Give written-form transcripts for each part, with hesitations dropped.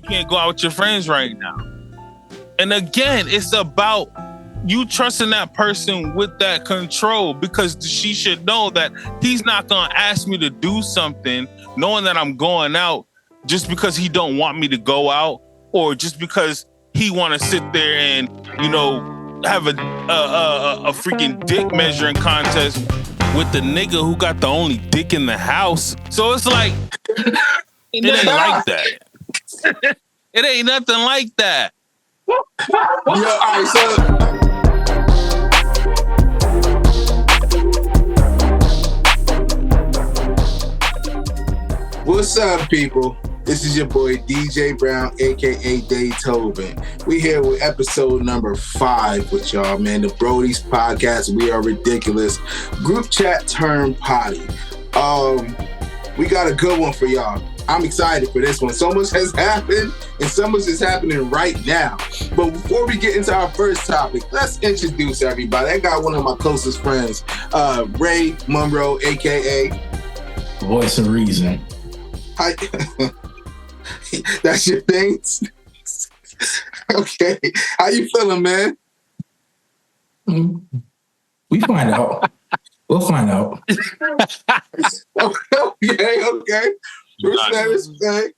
You can't go out with your friends right now. And again, it's about you trusting that person with that control, because she should know that he's not going to ask me to do something knowing that I'm going out just because he don't want me to go out, or just because he want to sit there and, have a freaking dick measuring contest with the nigga who got the only dick in the house. So it's like, it ain't like that. It ain't nothing like that. All right, so what's up, people? This is your boy DJ Brown, aka Daytoven. We here with episode number 5 with y'all, man. The Brody's podcast. We are ridiculous. Group chat turned potty. We got a good one for y'all. I'm excited for this one. So much has happened, and so much is happening right now. But before we get into our first topic, let's introduce everybody. I got one of my closest friends, Ray Monroe, aka Voice of Reason. Hi. That's your thing? Okay. How you feeling, man? We find out. We'll find out. Okay. Respect.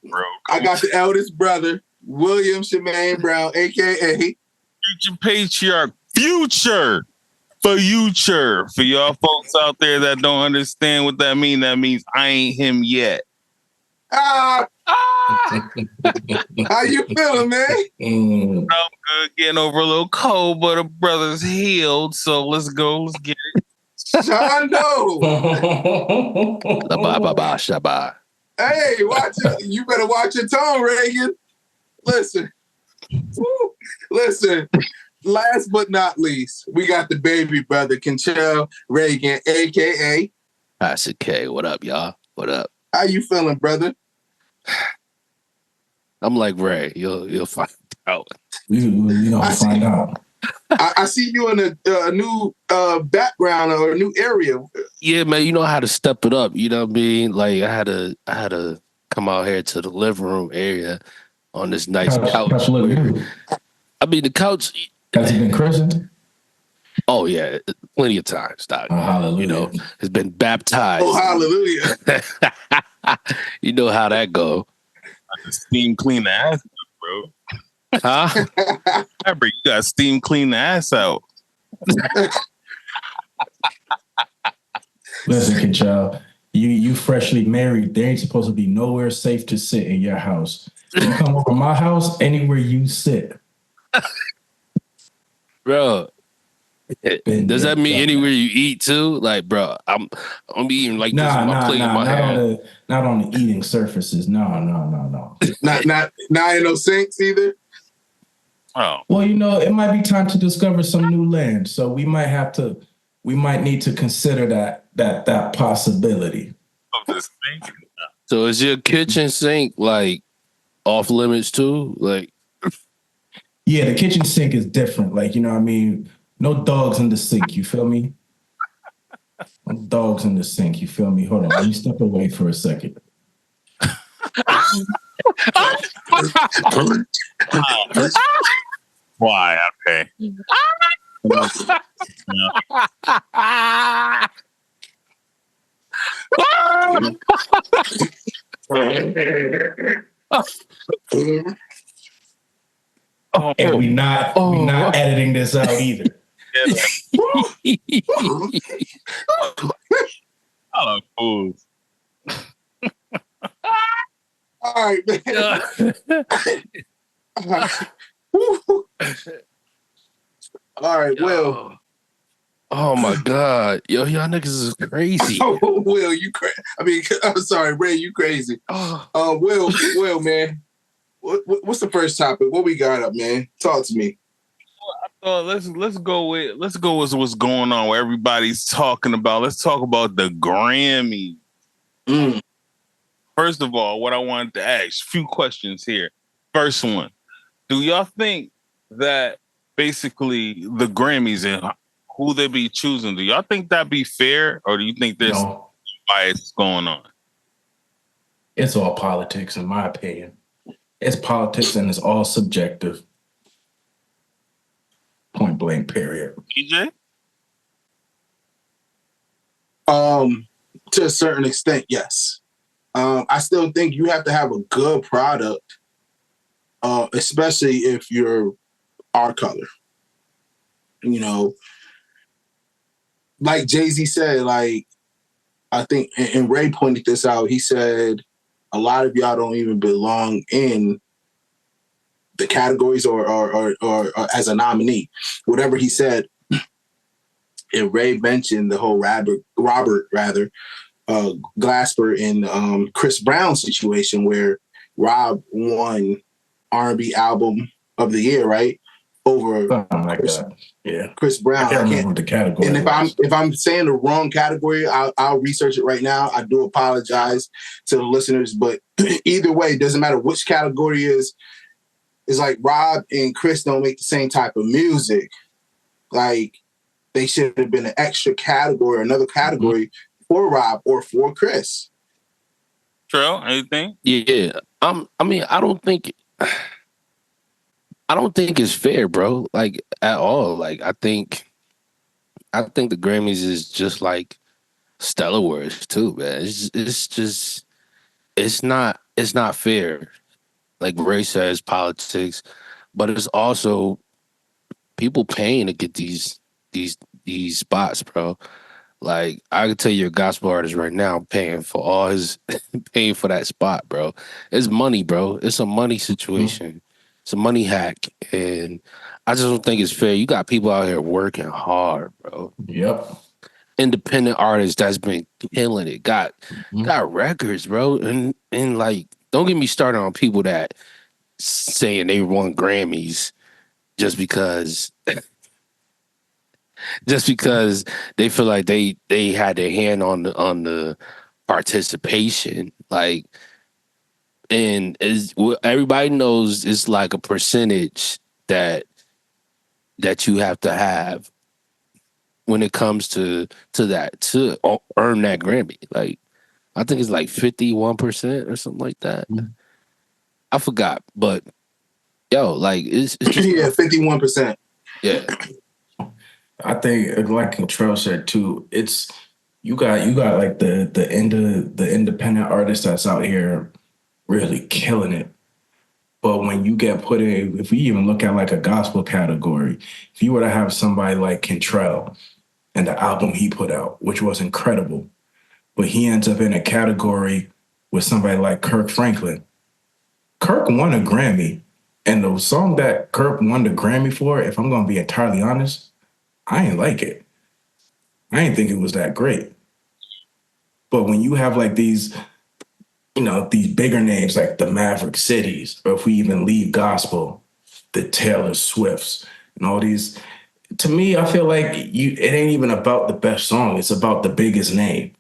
Bro, I got the eldest brother, William Shemaine Brown, aka Future Patriarch. Future. For y'all folks out there that don't understand what that means I ain't him yet. How you feeling, man? I'm good, getting over a little cold, but a brother's healed. So let's go. Let's get it. Shondo. Shabba. Hey, watch it. You better watch your tone, Reagan. Listen. Last but not least, we got the baby brother, Kenchel Reagan, aka Classic K. What up, y'all? What up? How you feeling, brother? I'm like Ray. You'll find out. We gonna find out. I see you in a new background or a new area. Yeah, man. You know how to step it up. You know what I mean? Like I had to come out here to the living room area on this nice couch. I mean, the couch. Has he been christened? Oh yeah, plenty of times, Doc. Oh, hallelujah. You know, has been baptized. Oh, hallelujah. You know how that go. I can steam clean the ass out, bro. Huh? Remember, you got to steam clean the ass out. Listen, Kenchel, you freshly married. There ain't supposed to be nowhere safe to sit in your house. You come over my house, anywhere you sit. Bro, does that mean anywhere you eat too? Like, bro, I'm eating like this with my plate in my hand. Not on the eating surfaces. No. Not in no sinks either. Oh. Well, it might be time to discover some new land. So we might need to consider that possibility. So is your kitchen sink like off limits too? Like, yeah, the kitchen sink is different. Like, you know what I mean? No dogs in the sink, you feel me? No dogs in the sink, you feel me? Hold on, let me step away for a second. Why? Okay. And we not editing this out either. Oh, fools. All right, man. All right, Will. Oh my God. Y'all niggas is crazy. Will, you crazy. I'm sorry, Ray, you crazy. Will, man. What's the first topic? What we got up, man? Talk to me. Let's go with what's going on, what everybody's talking about. Let's talk about the Grammys. First of all, what I wanted to ask, a few questions here. First one, do y'all think that basically the Grammys and who they be choosing, do y'all think that be fair, or do you think there's bias going on? It's all politics, in my opinion. It's politics and it's all subjective. Point blank, period. DJ? To a certain extent, yes. I still think you have to have a good product, especially if you're our color. You know, like Jay-Z said, like, I think, and Ray pointed this out, he said, a lot of y'all don't even belong in the categories or as a nominee. Whatever he said, and Ray mentioned the whole Robert Glasper and Chris Brown situation where Rob won R&B album of the year, right? Over like Chris Brown. I can't remember what the category. And if I'm saying the wrong category, I'll research it right now. I do apologize to the listeners, but either way, it doesn't matter which category is. It's like Rob and Chris don't make the same type of music. Like, they should have been an extra category, another category for Rob or for Chris. Trell, anything? Yeah. I mean, I don't think it's fair, bro. Like, at all. Like, I think the Grammys is just like Stellar Wars too, man. It's not fair. Like Ray says, politics, but it's also people paying to get these spots, bro. Like, I can tell you a gospel artist right now paying for that spot, bro. It's money, bro. It's a money situation. It's a money hack. And I just don't think it's fair. You got people out here working hard, bro. Yep. Independent artists that's been killing it. Got records, bro. And like, don't get me started on people that saying they won Grammys just because they feel like they had their hand on the participation. Like, and everybody knows it's like a percentage that you have to have when it comes to that to earn that Grammy. Like, I think it's like 51% or something like that. I forgot, but yo, like, it's just 51%. Yeah. I think, like Trell said too, it's you got like the independent artist that's out here really killing it. But when you get put in, if we even look at like a gospel category, if you were to have somebody like Cantrell and the album he put out, which was incredible, but he ends up in a category with somebody like Kirk Franklin. Kirk won a Grammy, and the song that Kirk won the Grammy for, if I'm going to be entirely honest, I ain't like it. I ain't think it was that great. But when you have like these, these bigger names like the Maverick Cities, or if we even leave gospel, the Taylor Swifts, and all these, to me, I feel like it ain't even about the best song. It's about the biggest name.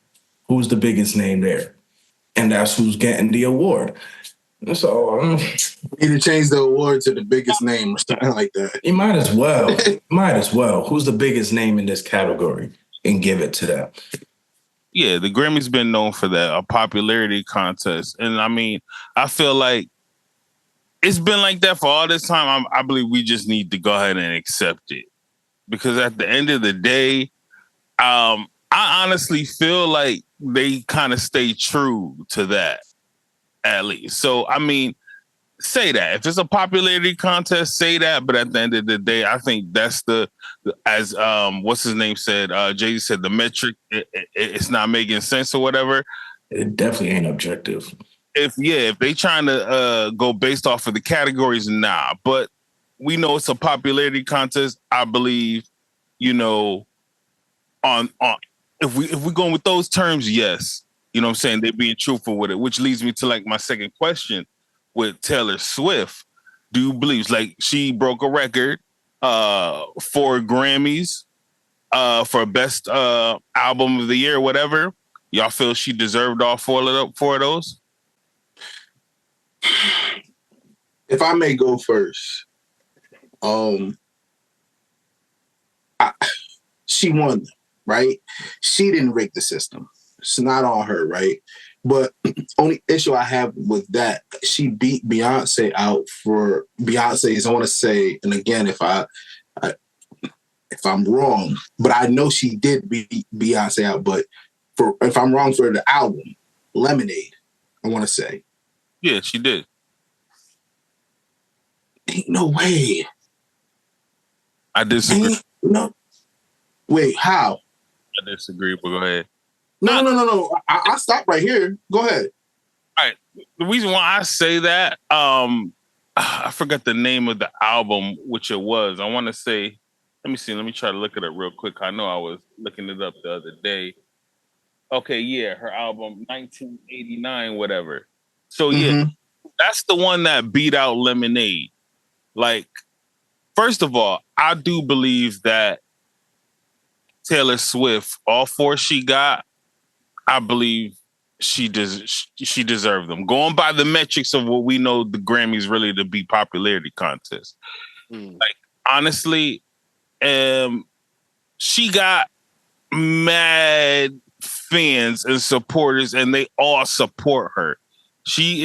Who's the biggest name there? And that's who's getting the award. So you need to change the award to the biggest name or something like that. You might as well. Who's the biggest name in this category and give it to them? Yeah, the Grammys been known for that, a popularity contest. And I mean, I feel like it's been like that for all this time. I believe we just need to go ahead and accept it. Because at the end of the day, I honestly feel like they kind of stay true to that, at least. So, I mean, say that. If it's a popularity contest, say that. But at the end of the day, I think that's as what's his name said, Jay said, the metric, it's not making sense or whatever. It definitely ain't objective. If they trying to go based off of the categories, nah. But we know it's a popularity contest. I believe, on if we going with those terms, yes. You know what I'm saying? They're being truthful with it, which leads me to like my second question with Taylor Swift. Do you believe, like, she broke a record for Grammys for best album of the year, whatever? Y'all feel she deserved all four of those? If I may go first, she won, right? She didn't rig the system. It's not on her, right? But only issue I have with that, she beat Beyonce out for Beyonce's. I want to say, and again, if I'm wrong, but I know she did beat Beyonce out. But if I'm wrong for the album, Lemonade, I want to say. Yeah, she did. Ain't no way. I disagree. No. Wait, how? I disagree, but go ahead. No. I stopped right here. Go ahead. All right. The reason why I say that, I forgot the name of the album, which it was. I want to say, let me see. Let me try to look it up real quick. I know I was looking it up the other day. Okay, yeah, her album 1989, whatever. So yeah, that's the one that beat out Lemonade. Like, first of all, I do believe that Taylor Swift, all four she got, I believe she deserved them. Going by the metrics of what we know the Grammys really to be popularity contest. Like, honestly, she got mad fans and supporters, and they all support her. She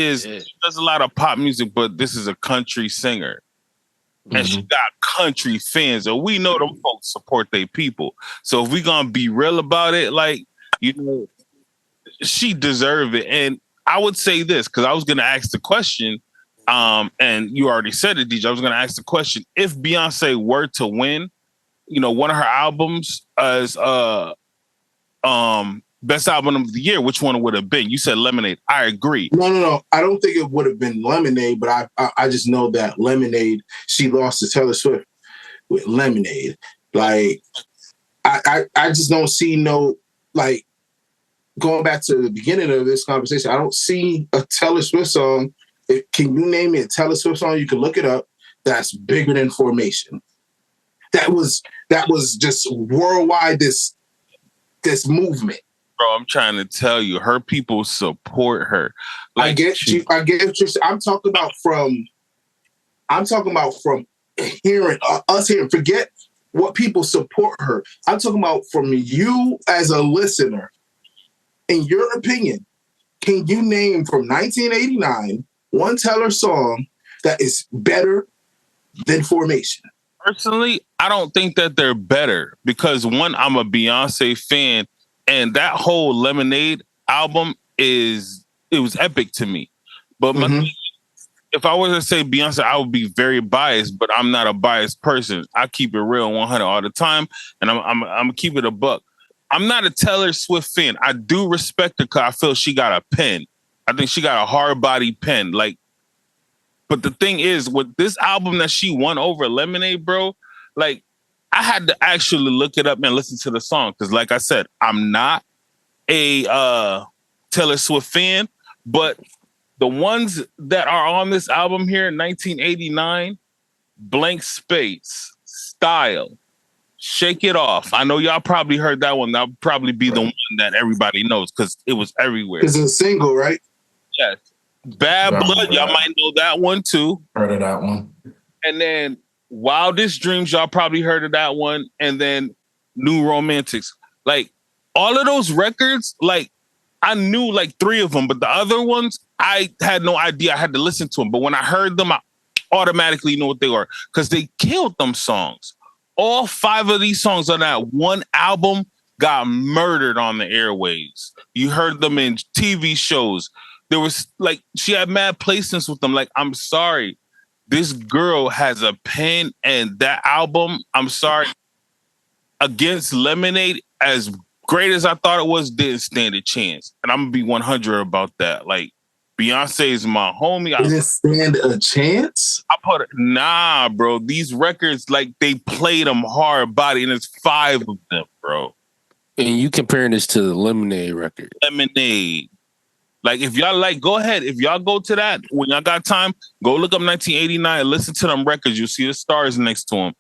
does a lot of pop music, but this is a country singer. And she got country fans. So we know them folks support their people. So if we gonna be real about it, like, you know, she deserved it. And I would say this, because I was gonna ask the question, and you already said it, DJ. I was gonna ask the question, if Beyonce were to win, you know, one of her albums as best album of the year, which one would have been? You said Lemonade. I agree. No. I don't think it would have been Lemonade, but I just know that Lemonade, she lost to Taylor Swift with Lemonade. Like, I just don't see no, like, going back to the beginning of this conversation, I don't see a Taylor Swift song. Can you name me a Taylor Swift song? You can look it up. That's bigger than Formation. That was just worldwide, this movement. Bro, I'm trying to tell you, her people support her. Like, I get you. I'm talking about from hearing us hearing. Forget what people support her. I'm talking about from you as a listener. In your opinion, can you name from 1989 one Taylor song that is better than Formation? Personally, I don't think that they're better because, one, I'm a Beyonce fan, and that whole Lemonade album was epic to me. But if I were to say Beyonce, I would be very biased, but I'm not a biased person. I keep it real 100 all the time, and I'm gonna keep it a buck. I'm not a Taylor Swift fan. I do respect her because I feel she got a pen. I think she got a hard body pen. Like, but the thing is, with this album that she won over Lemonade, bro, like, I had to actually look it up and listen to the song. Because, like I said, I'm not a Taylor Swift fan, but the ones that are on this album here, 1989, Blank Space, Style, Shake It Off. I know y'all probably heard that one. That'll probably be the one that everybody knows because it was everywhere. It's a single, right? Yes. Bad Blood, y'all might know that one too. Heard of that one. And then Wildest Dreams, y'all probably heard of that one. And then New Romantics. Like, all of those records, like, I knew like 3 of them, but the other ones, I had no idea. I had to listen to them. But when I heard them, I automatically knew what they were because they killed them songs. All 5 of these songs on that one album got murdered on the airwaves. You heard them in TV shows. There was, like, she had mad placements with them. Like, I'm sorry. This girl has a pen, and that album, I'm sorry, against Lemonade, as great as I thought it was, didn't stand a chance. And I'm going to be 100 about that. Like, Beyonce is my homie. Didn't stand a chance? Nah, bro. These records, like, they played them hard body, and it's 5 of them, bro. And you comparing this to the Lemonade record. Lemonade. Like, if y'all like, go ahead. If y'all go to that, when y'all got time, go look up 1989, listen to them records. You'll see the stars next to them.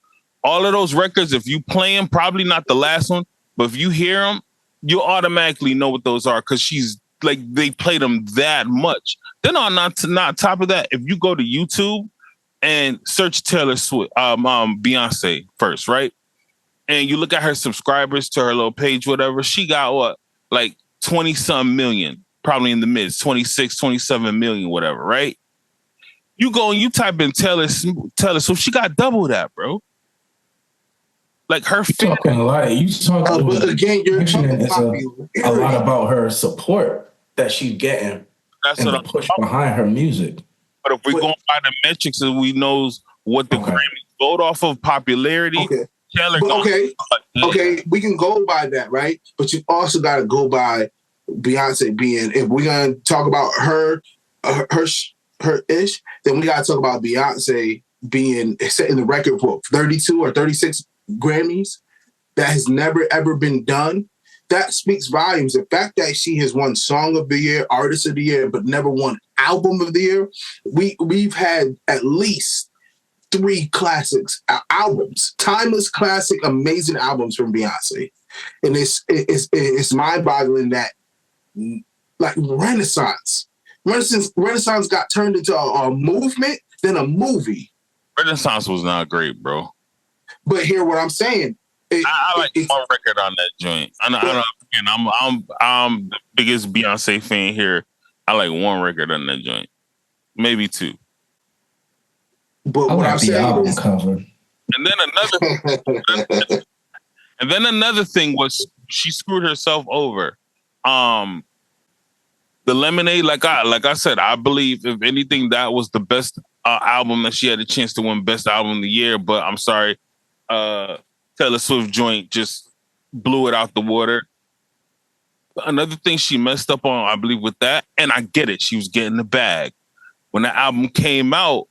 All of those records, if you play them, probably not the last one, but if you hear them, you automatically know what those are because she's, like, they played them that much. Then on not top of that, if you go to YouTube and search Taylor Swift, Beyonce first, right? And you look at her subscribers to her little page, whatever, she got what? Like 20-some million. probably in the mids, 26, 27 million, whatever, right? You go and you type in Taylor Swift, she got double that, bro. Like her You talking a lot. You talking, but again, you're mentioning talking is a lot about her support that she's getting that's and what the I'm push talking. behind her music. But if we go by the metrics and we knows what the Okay. Grammys vote off of popularity, Okay. Taylor But gonna- okay, we can go by that, right? But you also got to go by Beyonce being. If we're gonna talk about her ish, then we got to talk about Beyonce being setting the record for 32 or 36 Grammys. That has never ever been done. That speaks volumes. The fact that she has won Song of the Year, Artist of the Year, but never won Album of the Year. We've had at least 3 classics albums, timeless classic, amazing albums from Beyonce, and it's mind-boggling that like Renaissance got turned into a movement, then a movie. Renaissance was not great, bro. But hear what I'm saying. I like one record on that joint. I'm the biggest Beyonce fan here. I like one record on that joint, maybe 2. But I what like I'm the saying album is, cover. And then another thing was she screwed herself over. The Lemonade, like I said, I believe if anything that was the best album that she had a chance to win Best Album of the Year. But I'm sorry, Taylor Swift joint just blew it out the water. Another thing she messed up on, I believe, with that, and I get it, she was getting the bag. When the album came out,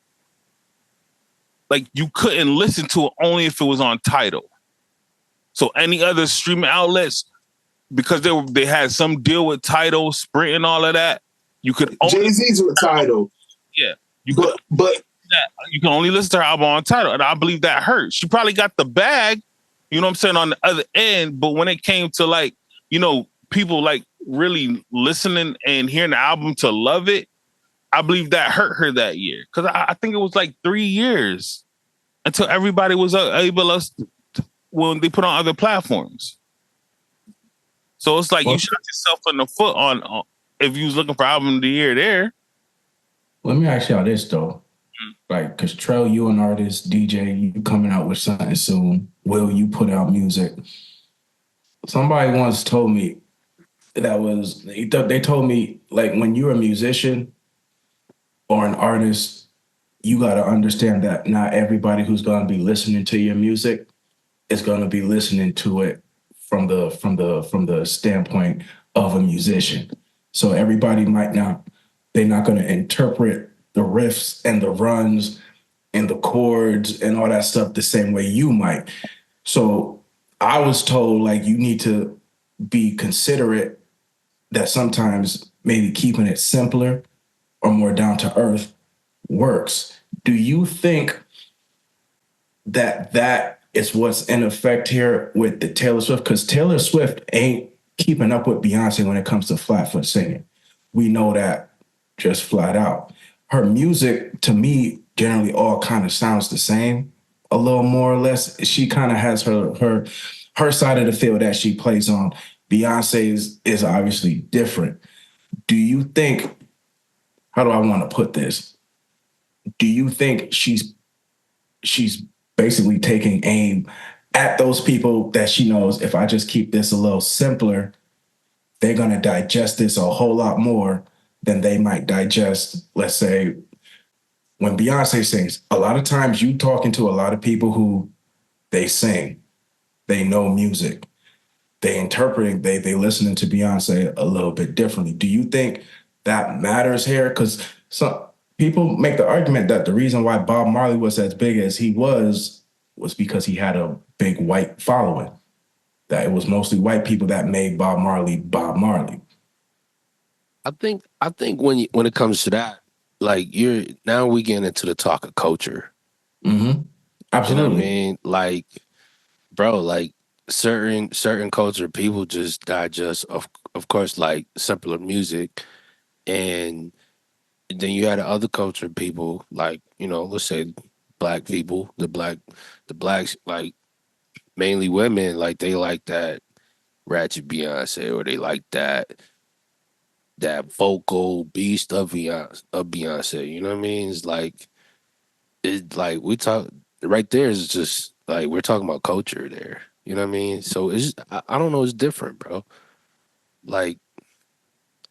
like you couldn't listen to it only if it was on Tidal. So any other streaming outlets, because they had some deal with Tidal, Sprint, and all of that, you could only Jay-Z's with Tidal. Yeah, but you can only listen to her album on Tidal, and I believe that hurt. She probably got the bag, you know what I'm saying, on the other end, but when it came to like, you know, people like really listening and hearing the album to love it, I believe that hurt her that year. Because I think it was like 3 years until everybody was able to, when they put on other platforms. So it's like you shot yourself in the foot on if you was looking for album of the year there. Let me ask y'all this though. Like, cause Trell, you an artist, DJ, you coming out with something soon. Will you put out music? Somebody once told me they told me like when you're a musician or an artist, you got to understand that not everybody who's going to be listening to your music is going to be listening to it from the standpoint of a musician. So everybody they're not going to interpret the riffs and the runs and the chords and all that stuff the same way you might. So I was told like you need to be considerate that sometimes maybe keeping it simpler or more down to earth works. Do you think that is what's in effect here with the Taylor Swift? Because Taylor Swift ain't keeping up with Beyonce when it comes to flatfoot singing. We know that just flat out. Her music, to me, generally all kind of sounds the same, a little more or less. She kind of has her side of the field that she plays on. Beyonce's is obviously different. Do you think, how do I want to put this? Do you think she's basically taking aim at those people that she knows if I just keep this a little simpler, they're going to digest this a whole lot more than they might digest, let's say, when Beyonce sings? A lot of times you talking to a lot of people who they sing, they know music, they interpreting, they listening to Beyonce a little bit differently. Do you think that matters here? Because some people make the argument that the reason why Bob Marley was as big as he was because he had a big white following. That it was mostly white people that made Bob Marley Bob Marley. I think when it comes to that, like now we get into the talk of culture. Mm-hmm. Absolutely. You know what I mean? Like, bro, like certain culture people just digest of course like simpler music, and then you had other culture people like, you know, let's say black people, the blacks, like mainly women, like they like that ratchet Beyonce, or they like that that vocal beast of Beyonce. You know what I mean? It's like we talk right there is just like we're talking about culture there. You know what I mean? So I don't know, it's different, bro. Like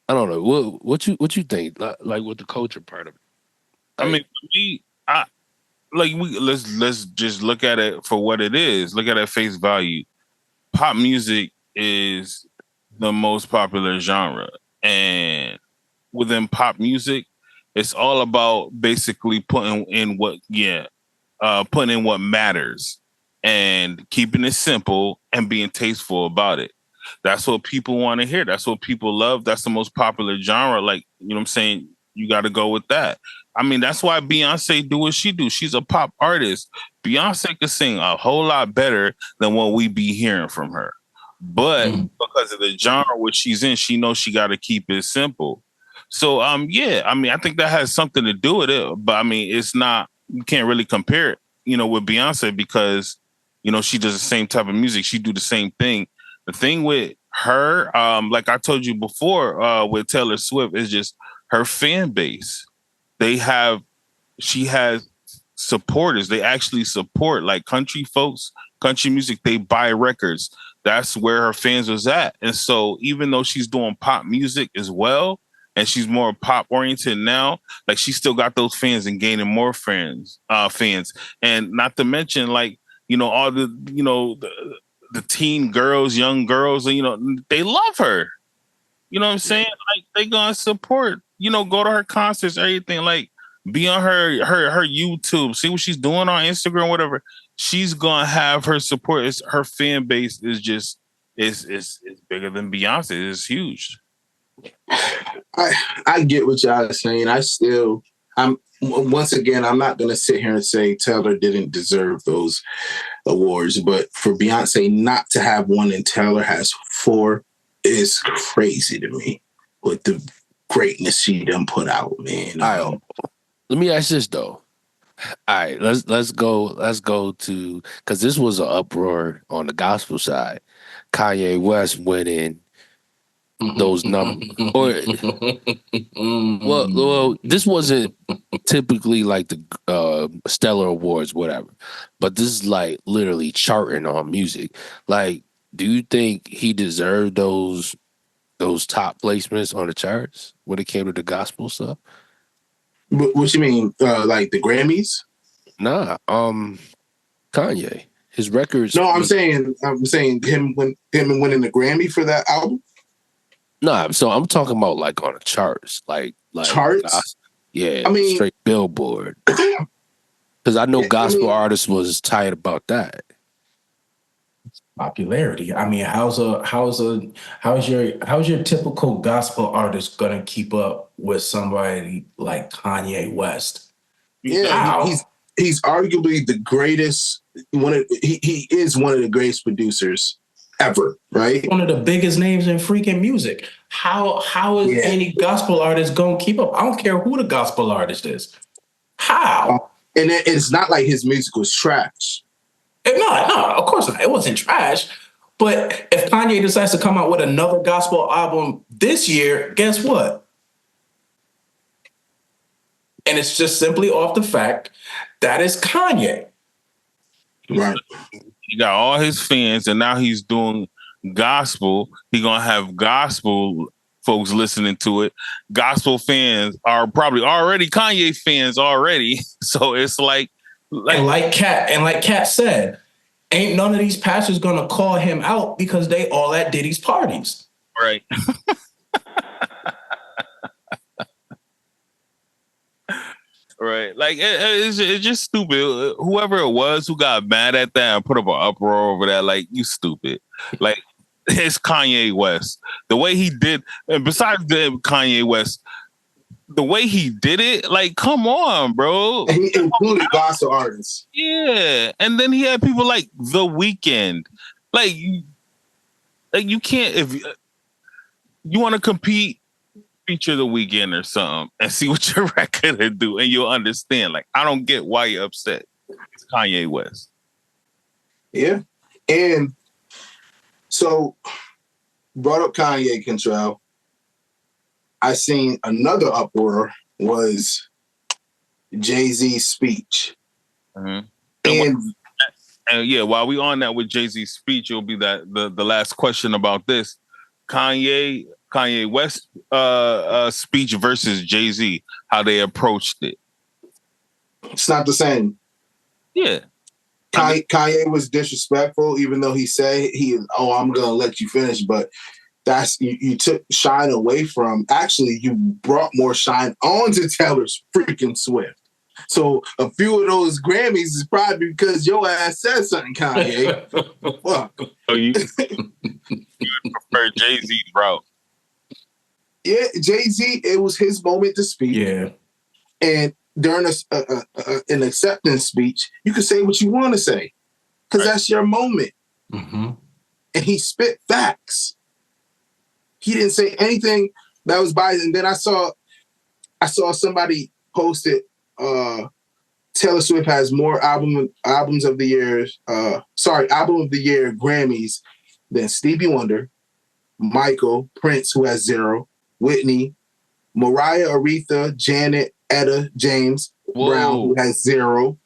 I don't know. What you think? Like with the culture part of it. I mean, for me, I like we let's just look at it for what it is. Look at it at face value. Pop music is the most popular genre, and within pop music, it's all about basically putting in what matters and keeping it simple and being tasteful about it. That's what people want to hear. That's what people love. That's the most popular genre. Like, you know what I'm saying? You got to go with that. I mean, that's why Beyonce do what she do. She's a pop artist. Beyonce can sing a whole lot better than what we be hearing from her. But because of the genre which she's in, she knows she got to keep it simple. So, yeah, I mean, I think that has something to do with it. But I mean, it's not, you can't really compare it, with Beyonce because, she does the same type of music. She do the same thing. The thing with her, like I told you before, with Taylor Swift, is just her fan base. She has supporters. They actually support like country folks, country music. They buy records. That's where her fans was at. And so even though she's doing pop music as well, and she's more pop oriented now, like she still got those fans and gaining more fans. And not to mention like, all the teen girls, young girls, they love her. You know what I'm saying? Like they gonna support, go to her concerts, everything, like be on her YouTube, see what she's doing on Instagram, whatever. She's gonna have her support. Her fan base is just is bigger than Beyonce. It's huge. I get what y'all are saying. Once again, I'm not going to sit here and say Taylor didn't deserve those awards, but for Beyonce not to have one and Taylor has 4 is crazy to me with the greatness she done put out, man. Let me ask this though. All right, let's go to, because this was an uproar on the gospel side. Kanye West winning those numbers, or well, this wasn't typically like the Stellar Awards, whatever, but this is like literally charting on music. Like, do you think he deserved those top placements on the charts when it came to the gospel stuff? What you mean, like the Grammys? Nah, Kanye, his records. No, I'm saying him winning the Grammy for that album. Nah, so I'm talking about like on the charts, like charts. Yeah, I mean, straight Billboard. Because I know gospel artists was tight about that. Popularity. I mean, how's your typical gospel artist gonna keep up with somebody like Kanye West? Yeah, he's arguably the greatest. He is one of the greatest producers ever, right? One of the biggest names in freaking music. How is any gospel artist gonna keep up? I don't care who the gospel artist is. How? And it's not like his music was trash. No, of course not. It wasn't trash. But if Kanye decides to come out with another gospel album this year, guess what? And it's just simply off the fact that it's Kanye. Right. He got all his fans, and now he's doing gospel. He's gonna have gospel folks listening to it. Gospel fans are probably already Kanye fans already. So it's like Cat said, ain't none of these pastors gonna call him out because they all at Diddy's parties. Right. Right. Like it's just stupid. Whoever it was who got mad at that and put up an uproar over that, like, you stupid. Like, it's Kanye West. The way he did, and besides the Kanye West, the way he did it, like, come on, bro. And he included gospel artists. Yeah. And then he had people like The Weeknd. Like you can't, if you want to compete, feature The Weeknd or something and see what your record will do, and you'll understand. Like, I don't get why you're upset. It's Kanye West. Yeah. And so, brought up Kanye, Contrell. I seen another uproar was Jay-Z's speech. Mm-hmm. And yeah, while we on that with Jay-Z's speech, it'll be that the last question about this. Kanye West speech versus Jay-Z, how they approached it. it's not the same. Yeah. Kanye was disrespectful, even though I'm gonna let you finish, but that's you took shine away from. Actually, you brought more shine onto Taylor freaking Swift. So a few of those Grammys is probably because your ass said something, Kanye. Fuck. So you prefer Jay-Z's route. Yeah, Jay-Z, it was his moment to speak. Yeah. And during an acceptance speech, you can say what you want to say because that's your moment. Mm-hmm. And he spit facts. He didn't say anything that was biased. And then I saw somebody post it. Taylor Swift has more albums of the year. Album of the year Grammys than Stevie Wonder, Michael, Prince, who has 0, Whitney, Mariah, Aretha, Janet, Etta James Brown, who has 0,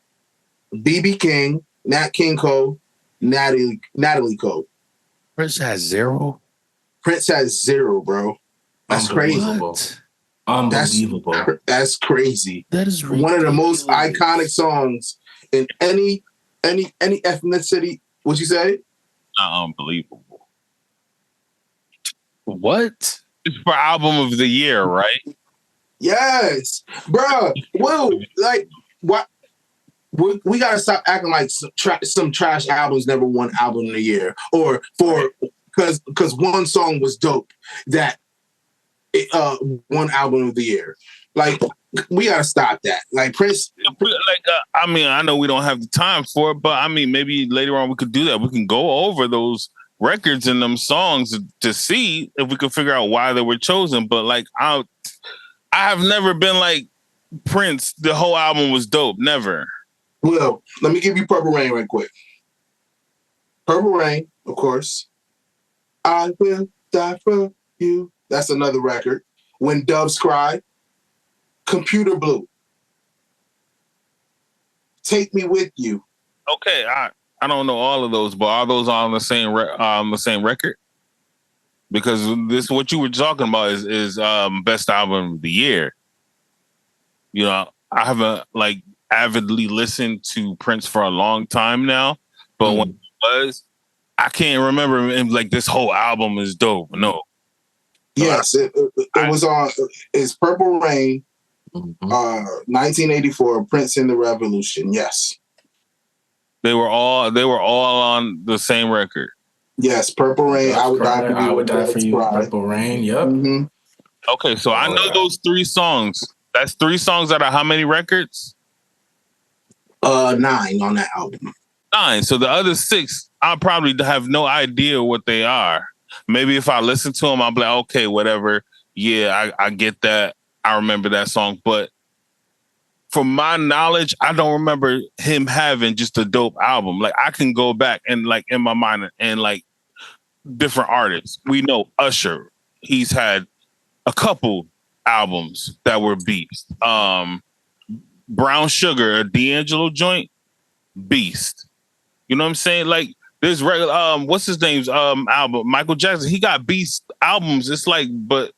BB King, Nat King Cole, Natalie Cole. Prince has 0. Prince has 0, bro. That's crazy. What? Unbelievable. That's crazy. That is ridiculous. One of the most iconic songs in any ethnicity. What you say? Unbelievable. What? It's for album of the year, right? Yes, bro. Whoa, like what? We gotta stop acting like some trash albums never won album of the year, or because one song was dope that won album of the year. Like we gotta stop that. Like Prince. I mean, I know we don't have the time for it, but I mean, maybe later on we could do that. We can go over those records and them songs to see if we can figure out why they were chosen. But like, I have never been like Prince. The whole album was dope. Never. Well, let me give you Purple Rain right quick. Purple Rain, of course. I will die for you. That's another record. When Doves Cry. Computer Blue. Take Me With You. Okay, I don't know all of those, but are those on the same record? Because this what you were talking about is best album of the year. You know, I haven't like avidly listened to Prince for a long time now, but when it was, I can't remember him like this whole album is dope. No. Yes, it was on. It's Purple Rain, 1984. Prince and the Revolution. Yes, they were all on the same record. Yes, Purple Rain. I would die for you. I would die for you. Purple Rain. Yep. Mm-hmm. Okay, so I know those 3 songs. That's 3 songs out of how many records? 9 on that album. 9. So the other 6, I probably have no idea what they are. Maybe if I listen to them, I'll be like, okay, whatever. Yeah, I get that. I remember that song. But from my knowledge, I don't remember him having just a dope album. Like I can go back and like in my mind and like different artists. We know Usher. He's had a couple albums that were beast. Brown Sugar, a D'Angelo joint, beast. You know what I'm saying? Like this regular what's his name's album? Michael Jackson, he got beast albums. It's like, but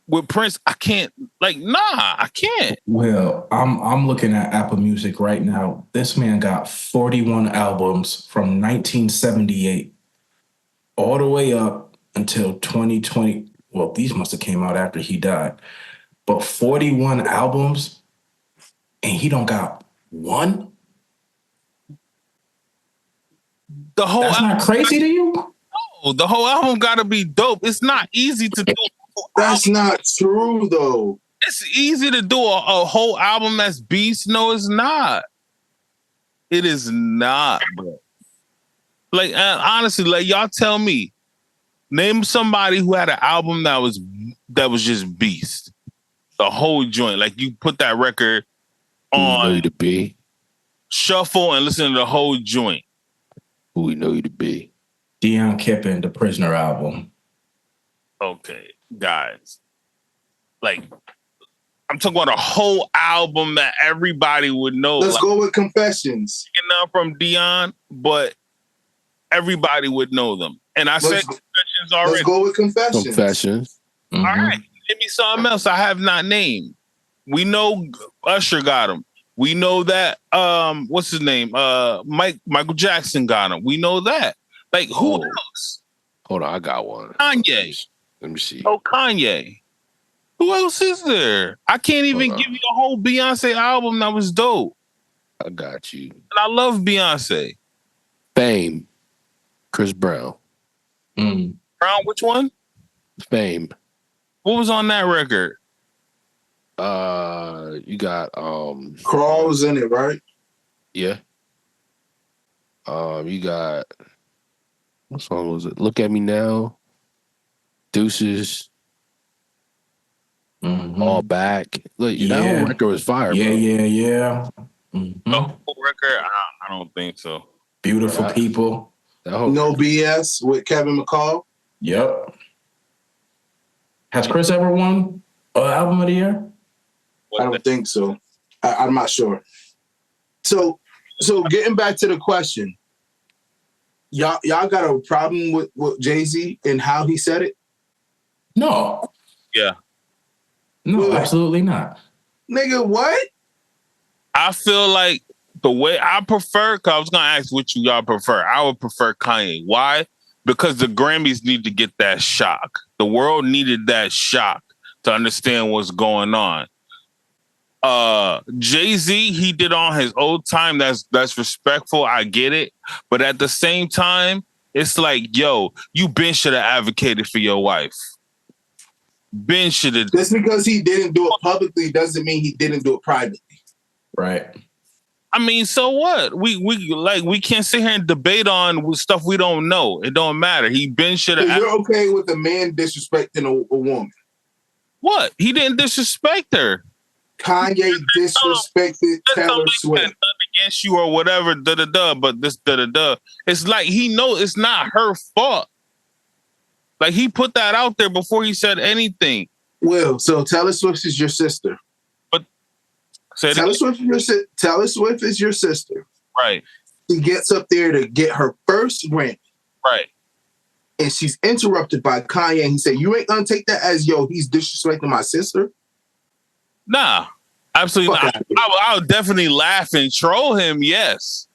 with Prince, I can't I can't. Well, I'm looking at Apple Music right now. This man got 41 albums from 1978 all the way up until 2020. Well, these must have came out after he died. But 41 albums and he don't got one? That's not crazy to you? No, the whole album gotta be dope. It's not easy to do. That's not true, though. It's easy to do a whole album that's beast. No, it's not. It is not, bro. Like honestly, like y'all tell me, name somebody who had an album that was just beast. The whole joint, like you put that record on Who we know you to be. Shuffle and listen to the whole joint. Who we know you to be. Deion Kippen, the Prisoner album. Okay, guys. like I'm talking about a whole album that everybody would know. Let's go with Confessions. Not from Dion, but everybody would know them. And I said Confessions already. Let's go with Confessions. Confessions. All right, give me something else I have not named. We know Usher got him. We know that what's his name? Michael Jackson got him. We know that. Like who else? Hold on, I got one. Kanye. Let me see. Oh, Kanye. Who else is there? I can't even give you a whole Beyonce album that was dope. I got you. And I love Beyonce. Fame. Chris Brown. Brown, which one? Fame. What was on that record? You got Crawl's in it, right? Yeah. You got what song was it? Look at Me Now. Deuces. All Back. Look, that whole record was fire. Yeah. The whole record? I don't think so. Beautiful People. No BS with Kevin McCall. Yep. Has Chris ever won album of the year? I don't think so. I'm not sure. So getting back to the question, y'all got a problem with Jay-Z and how he said it? No. Yeah. No, absolutely not. Nigga, what? I feel like the way I prefer, because I was going to ask what y'all prefer. I would prefer Kanye. Why? Because the Grammys need to get that shock. The world needed that shock to understand what's going on. Jay-Z, he did on his old time. That's respectful. I get it. But at the same time, it's like, yo, you been should have advocated for your wife. Ben should have. Just because he didn't do it publicly doesn't mean he didn't do it privately. Right. I mean, so what? We can't sit here and debate on stuff we don't know. It don't matter. Ben should have. So you're okay with a man disrespecting a woman? What? He didn't disrespect her. Kanye disrespected Taylor Swift. Nothing against you or whatever, but this It's like he knows it's not her fault. Like he put that out there before he said anything. Will, so Taylor Swift is your sister. But Taylor Swift is your sister. Right. She gets up there to get her first Grammy. Right. And she's interrupted by Kanye and he said, you ain't gonna take that as, yo, he's disrespecting my sister? Nah, absolutely not. I would definitely laugh and troll him, yes.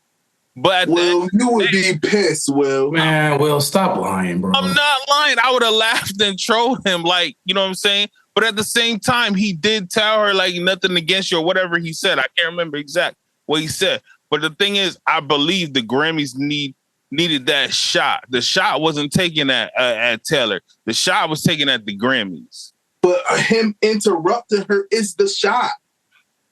But Will, you would be pissed, Will. Man, Will, stop lying, bro. I'm not lying. I would have laughed and trolled him, like, you know what I'm saying? But at the same time, he did tell her, like, nothing against you or whatever he said. I can't remember exact what he said. But the thing is, I believe the Grammys needed that shot. The shot wasn't taken at Taylor. The shot was taken at the Grammys. But him interrupting her is the shot.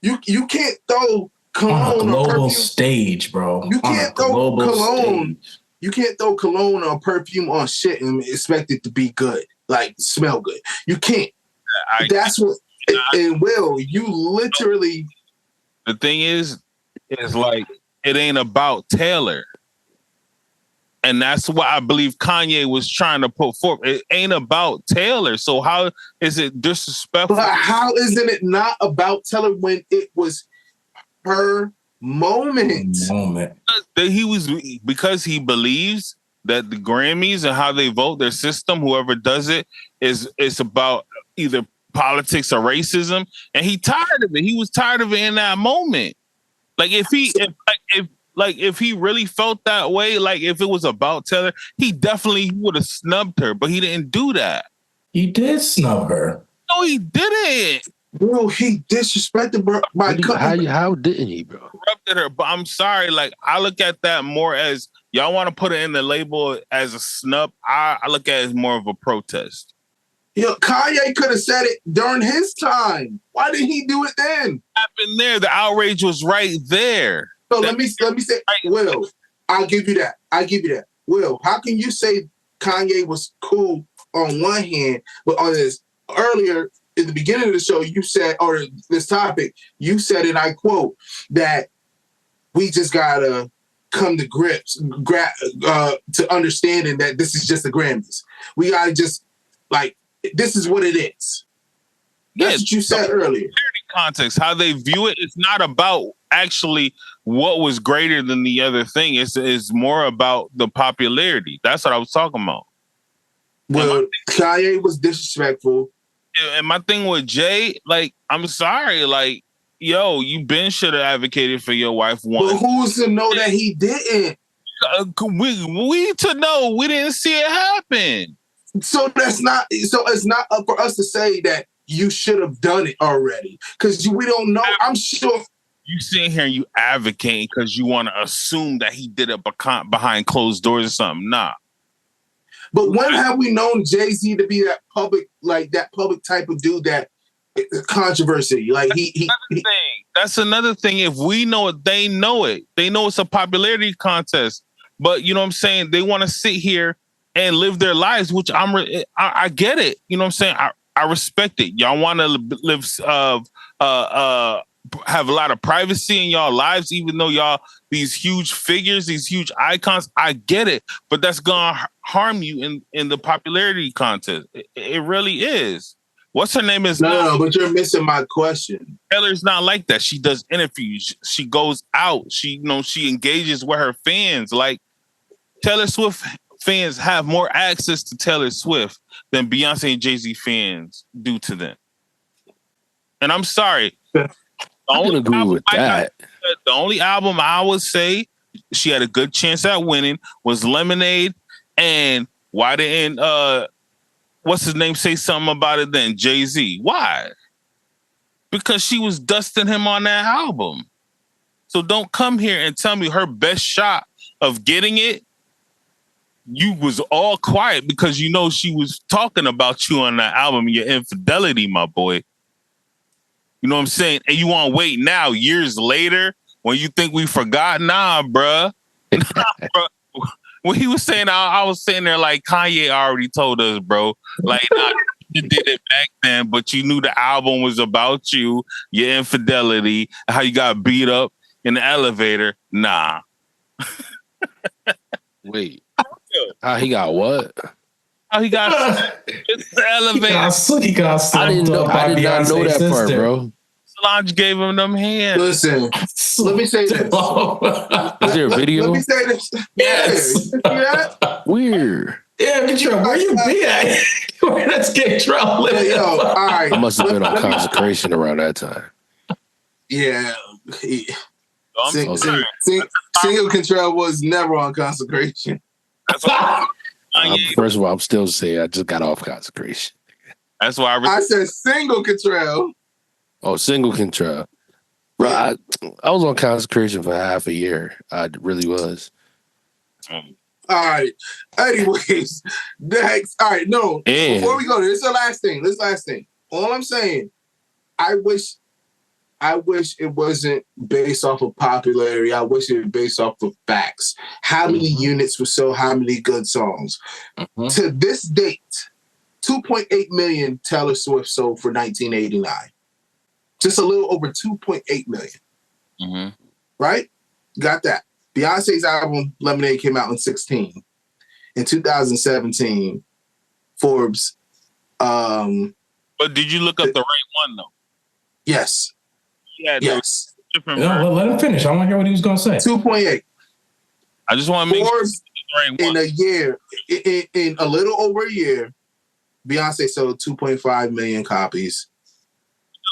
You can't throw cologne on a global stage, bro. You can't throw cologne. You can't throw cologne or perfume on shit and expect it to be good, like smell good. You can't. That's what. And Will, you literally. The thing is like it ain't about Taylor. And that's why I believe Kanye was trying to put forth. It ain't about Taylor. So how is it disrespectful? But how isn't it not about Taylor when it was her moment? Because he believes that the Grammys and how they vote, their system, whoever does it, is about either politics or racism. And he tired of it. He was tired of it in that moment. Like if he really felt that way, like if it was about Taylor, he definitely would have snubbed her, but he didn't do that. He did snub her. No, he didn't. Bro, he disrespected her by how didn't he, bro? Corrupted her, but I'm sorry. Like I look at that more as y'all want to put it in the label as a snub. I look at it as more of a protest. Yo, Kanye could have said it during his time. Why didn't he do it then? Happened there. The outrage was right there. So let me say, Will, I'll give you that. Will, how can you say Kanye was cool on one hand, but on this earlier in the beginning of the show, you said, or this topic, you said, and I quote, that we just gotta come to grips to understanding that this is just the Grammys. We gotta just, like, this is what it is. That's what you said earlier. Context, how they view it, it's not about actually what was greater than the other thing. It's more about the popularity. That's what I was talking about. Well, Kanye was disrespectful. And my thing with Jay, like, I'm sorry, like, yo, you been should have advocated for your wife once. But who's to know that he didn't? We to know. We didn't see it happen. So it's not up for us to say that you should have done it already, because we don't know. I'm sure you sitting here and you advocating because you want to assume that he did it behind closed doors or something. Nah. But when have we known Jay-Z to be that public type of dude that controversy? Like that's another thing. If we know it, they know it. They know it's a popularity contest. But you know what I'm saying? They want to sit here and live their lives, which I get it. You know what I'm saying? I respect it. Y'all want to live have a lot of privacy in y'all lives, even though y'all these huge figures, these huge icons. I get it, but that's gonna harm you in the popularity contest. It really is. What's her name is no, but you're missing my question. Taylor's not like that. She does interviews. She goes out. She engages with her fans. Like Taylor Swift fans have more access to Taylor Swift than Beyonce and Jay-Z fans do to them. And I'm sorry. I can agree with that. The only album I would say she had a good chance at winning was Lemonade. And why didn't what's his name say something about it then? Jay-Z. Why? Because she was dusting him on that album. So don't come here and tell me her best shot of getting it, you was all quiet because you know she was talking about you on that album, your infidelity, my boy. You know what I'm saying? And you want to wait now, years later, when you think we forgot? Nah, bruh. Nah, bruh. When he was saying, I was sitting there like, Kanye already told us, bro. Like, nah, you did it back then, but you knew the album was about you, your infidelity, how you got beat up in the elevator. Nah. Wait. How he got what? How he got in the elevator. He got I did not know that part, bro. Solange gave him them hands. Listen, let me say this. Is there a video? Let me say this. Yes. Yeah. Weird. Yeah, Control, where you be at? Let's get Control. Yo, all right. I must have been on consecration around that time. Yeah. I'm Single Control was never on consecration. That's why First of all, I'm still saying I just got off consecration. That's why I said single Control. Oh, single control. Bro, I was on consecration for half a year. I really was. All right. Anyways, next. All right. No. And before we go there, this is the last thing. This last thing. All I'm saying, I wish it wasn't based off of popularity. I wish it was based off of facts. How many units were sold? How many good songs? To this date, 2.8 million Taylor Swift sold for 1989. Just a little over 2.8 million. Right? Got that. Beyonce's album Lemonade came out in 2016. In 2017, Forbes. But did you look up the right one though? Yes. Yeah. Yes. No, let him finish. I want to hear what he was going to say. 2.8. I just want to make Forbes, sure the right one. in a year, in a little over a year, Beyonce sold 2.5 million copies.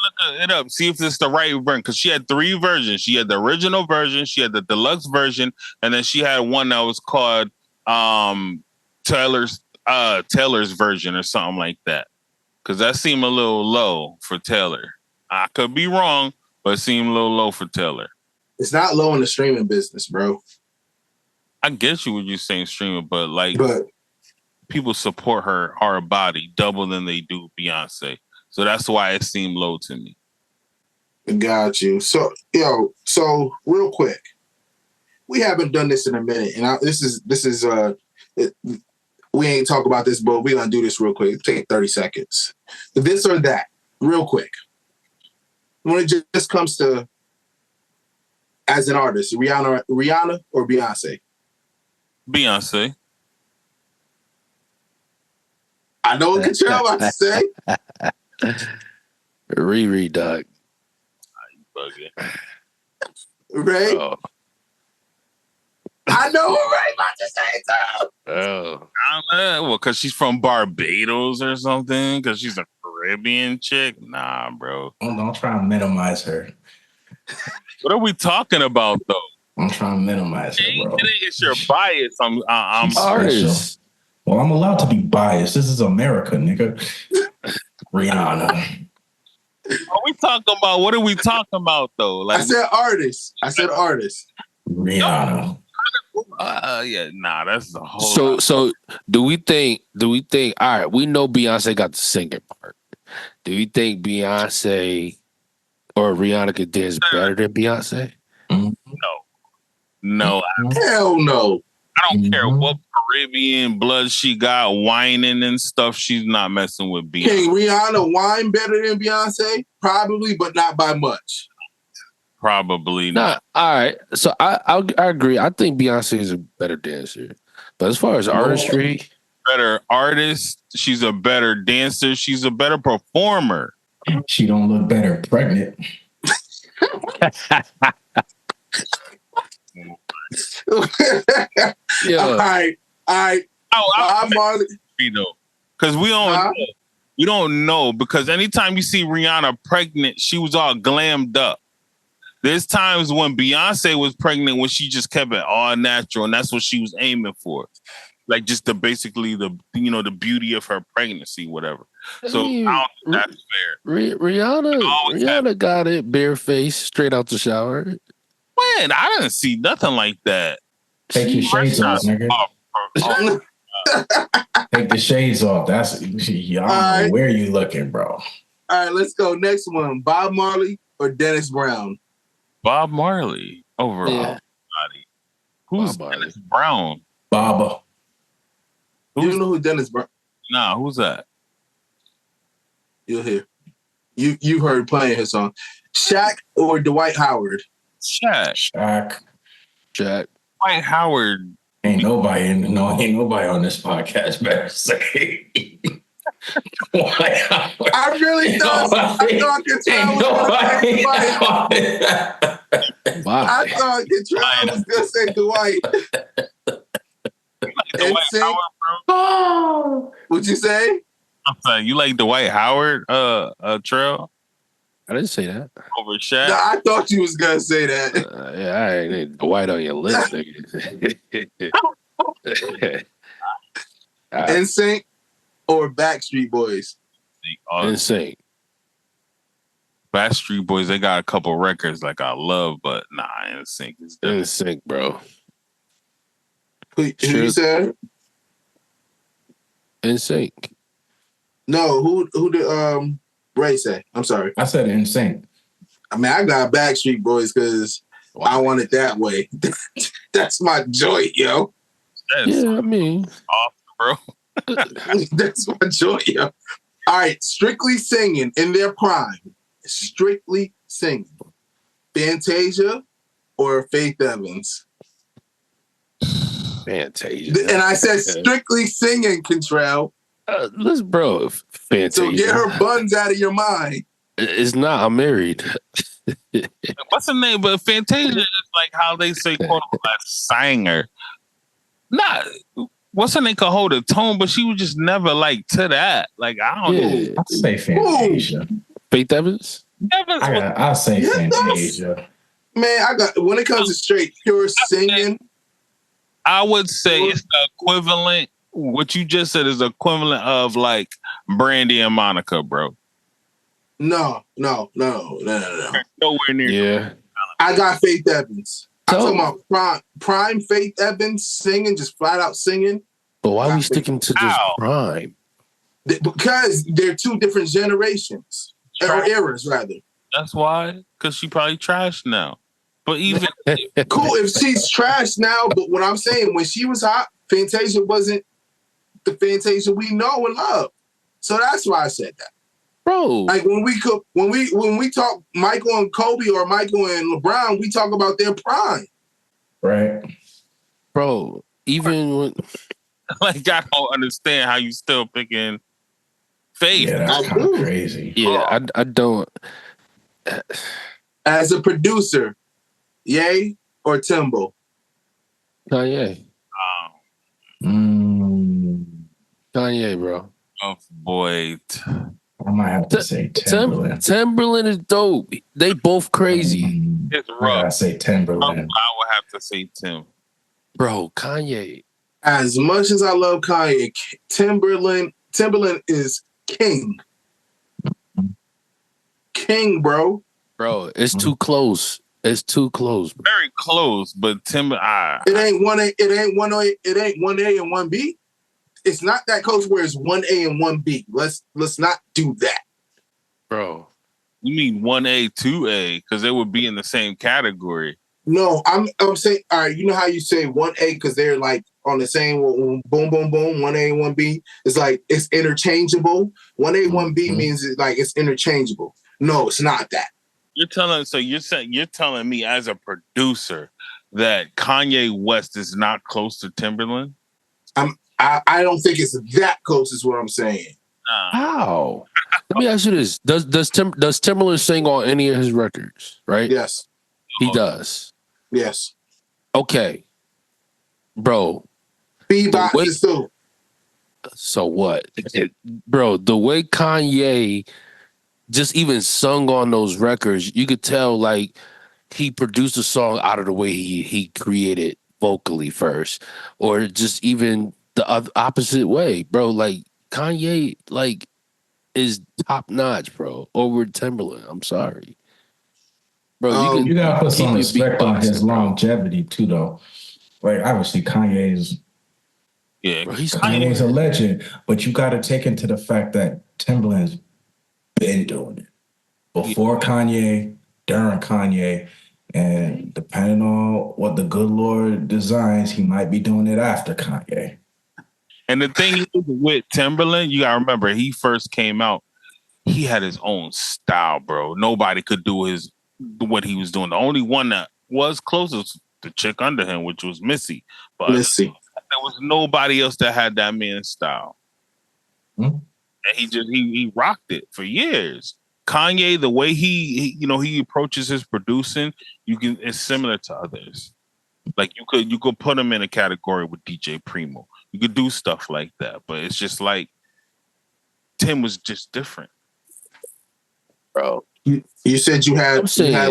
Look it up. See if it's the right version. Because she had 3 versions. She had the original version, she had the deluxe version, and then she had one that was called Taylor's version or something like that. Because that seemed a little low for Taylor. I could be wrong, but it seemed a little low for Taylor. It's not low in the streaming business, bro. I get you what you're saying streaming, but people support her body double than they do Beyonce. So that's why it seemed low to me. Got you. So real quick, we haven't done this in a minute, and we ain't talk about this, but we're gonna do this real quick. Take 30 seconds. This or that, real quick. When it just comes to as an artist, Rihanna or Beyonce? Beyonce. I know what Control about to say. Riri, dog. Bugging. Ray? Oh. I know who Ray about to say too. Oh. Well, because she's from Barbados or something. Because she's a Caribbean chick. Nah, bro. Don't try and minimize her. What are we talking about, though? I'm trying to minimize her, bro. It's your bias. I'm She's artist. special. Well, I'm allowed to be biased. This is America, nigga. Rihanna. we talking about? What are we talking about, though? Like, I said artist. Rihanna. yeah, nah, that's the whole. So do we think? All right, we know Beyonce got the singing part. Do you think Beyonce or Rihanna could dance better than Beyonce? No, Hell no. I don't care what Caribbean blood she got, whining and stuff. She's not messing with Beyonce. Can Rihanna whine better than Beyonce? Probably, but not by much. Probably Nah, not. all right. So I agree. I think Beyonce is a better dancer. But as far as artistry, Better artist. She's a better dancer. She's a better performer. She don't look better pregnant. yeah. All right. I'm Marley. Because we don't know. Because anytime you see Rihanna pregnant, she was all glammed up. There's times when Beyonce was pregnant when she just kept it all natural, and that's what she was aiming for. Like just basically the beauty of her pregnancy, whatever. So I don't think that's fair. Rihanna got it barefaced straight out the shower. Man, I didn't see nothing like that. Take your shades off, nigga. Take the shades off. I don't know where you looking, bro. All right, let's go. Next one. Bob Marley or Dennis Brown? Bob Marley over Yeah. Who's Dennis Brown? Baba. You don't know who Dennis Brown? Nah, who's that? You'll hear. You heard playing his song. Shaq or Dwight Howard? Shaq. Dwight Howard. Ain't nobody on this podcast better say. Dwight Howard. I really thought Contrell was gonna say Dwight. Dwight Howard, bro. What'd you say? I'm saying you like Dwight Howard, Trail? I didn't say that. Over Shaq? No, I thought you was gonna say that. Yeah, I ain't Dwight on your list, nigga. NSYNC or Backstreet Boys? NSYNC. Backstreet Boys, they got a couple records like I love, but nah, NSYNC is different. NSYNC, bro. Who you said? NSYNC. No, who did Ray say? I'm sorry. I said NSYNC. I mean, I got Backstreet Boys because I want it that way. That's my joy, yo. Yeah, I mean, awesome, bro. That's my joy, yo. All right, Strictly Singing in their prime. Strictly Singing. Fantasia or Faith Evans? Fantasia. And I said Strictly Singing, Contrell. Listen, bro, Fantasia. So get her buns out of your mind. It's not. I'm married. What's the name? But Fantasia is like how they say, quote unquote, singer. Not what's her name could hold a tone, but she was just never like to that. Like I don't know. I'll say Fantasia. Faith Evans? I'll say Fantasia. Man, when it comes to straight pure singing, I would say it's the equivalent. What you just said is the equivalent of like Brandy and Monica, bro. No. Nowhere near. Yeah. I got Faith Evans. I'm talking about prime Faith Evans singing, just flat out singing. But why are we sticking to just prime? Because they're two different generations. Or eras, rather. That's why. Because she probably trashed now. But even... Cool if she's trashed now, but what I'm saying, when she was hot, Fantasia wasn't the Fantasia we know and love. So that's why I said that. Bro. Like when we talk Michael and Kobe or Michael and LeBron, we talk about their prime. Right. Bro, even when like I don't understand how you still picking Faith. Yeah, that's I kind of do. crazy. Yeah, I don't. As a producer, Ye or Timbo? Kanye, Mm, Kanye, bro. Oh boy. I might have to say Timberland. Timberland is dope. They both crazy, It's I rough. gotta say Timberland. I would have to say Tim. bro. Kanye, As much as I love Kanye, Timberland is king. King, bro. bro. It's too close. It's too close, bro. Very close, but Tim. It ain't one A. It ain't one A. It ain't one A and one B. It's not that close where it's one A and one B. Let's not do that. bro. You mean 1A, 2A, because they would be in the same category. No, I'm saying, all right, you know how you say 1A because they're like on the same boom, boom, boom, 1A and 1B? It's like it's interchangeable. 1A, 1B means it's interchangeable. No, it's not that. You're telling me as a producer that Kanye West is not close to Timberland? I don't think it's that close, is what I'm saying. How? Let me ask you this: does Timberland sing on any of his records? Right? Yes. He does. Yes. Okay, bro. Bebop is too. So what, bro? The way Kanye just even sung on those records, you could tell like he produced a song out of the way he created vocally first, or just even the opposite way, bro. Like Kanye, like is top notch, bro, over Timberland. I'm sorry, bro. You gotta put some respect on his bro. longevity too, though. Like obviously Kanye's a legend, but you got to take into the fact that Timberland's been doing it before Kanye, during Kanye, and depending on what the good Lord designs, he might be doing it after Kanye. And the thing is with Timberland, you gotta remember, he first came out, he had his own style, bro. Nobody could do what he was doing. The only one that was closest, the chick under him, which was Missy. But Missy. there was nobody else that had that man's style. And he rocked it for years. Kanye, the way he approaches his producing, it's similar to others. Like you could put him in a category with DJ Primo. You could do stuff like that, but it's just like Tim was just different, bro. You said you had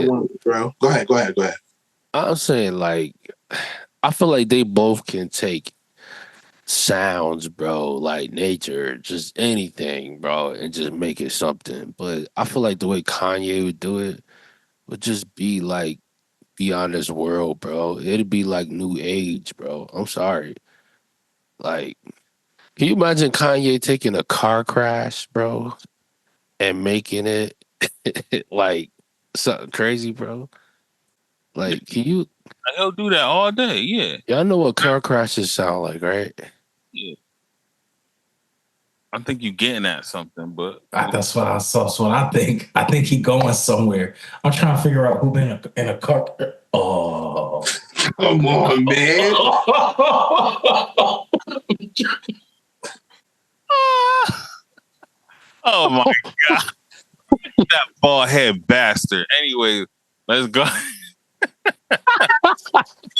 one, bro. Go ahead. I'm saying like I feel like they both can take sounds, bro, like nature, just anything, bro, and just make it something. But I feel like the way Kanye would do it would just be like beyond this world, bro. It'd be like new age, bro. I'm sorry. Like, can you imagine Kanye taking a car crash, bro, and making it like something crazy, bro? Like, can you? He'll do that all day. Yeah. Y'all know what car crashes sound like, right? Yeah. I think you're getting at something, but That's what I saw. So I think he going somewhere. I'm trying to figure out who been in a car. Oh, come on, man! Oh my god, that bald head bastard. Anyway, let's go.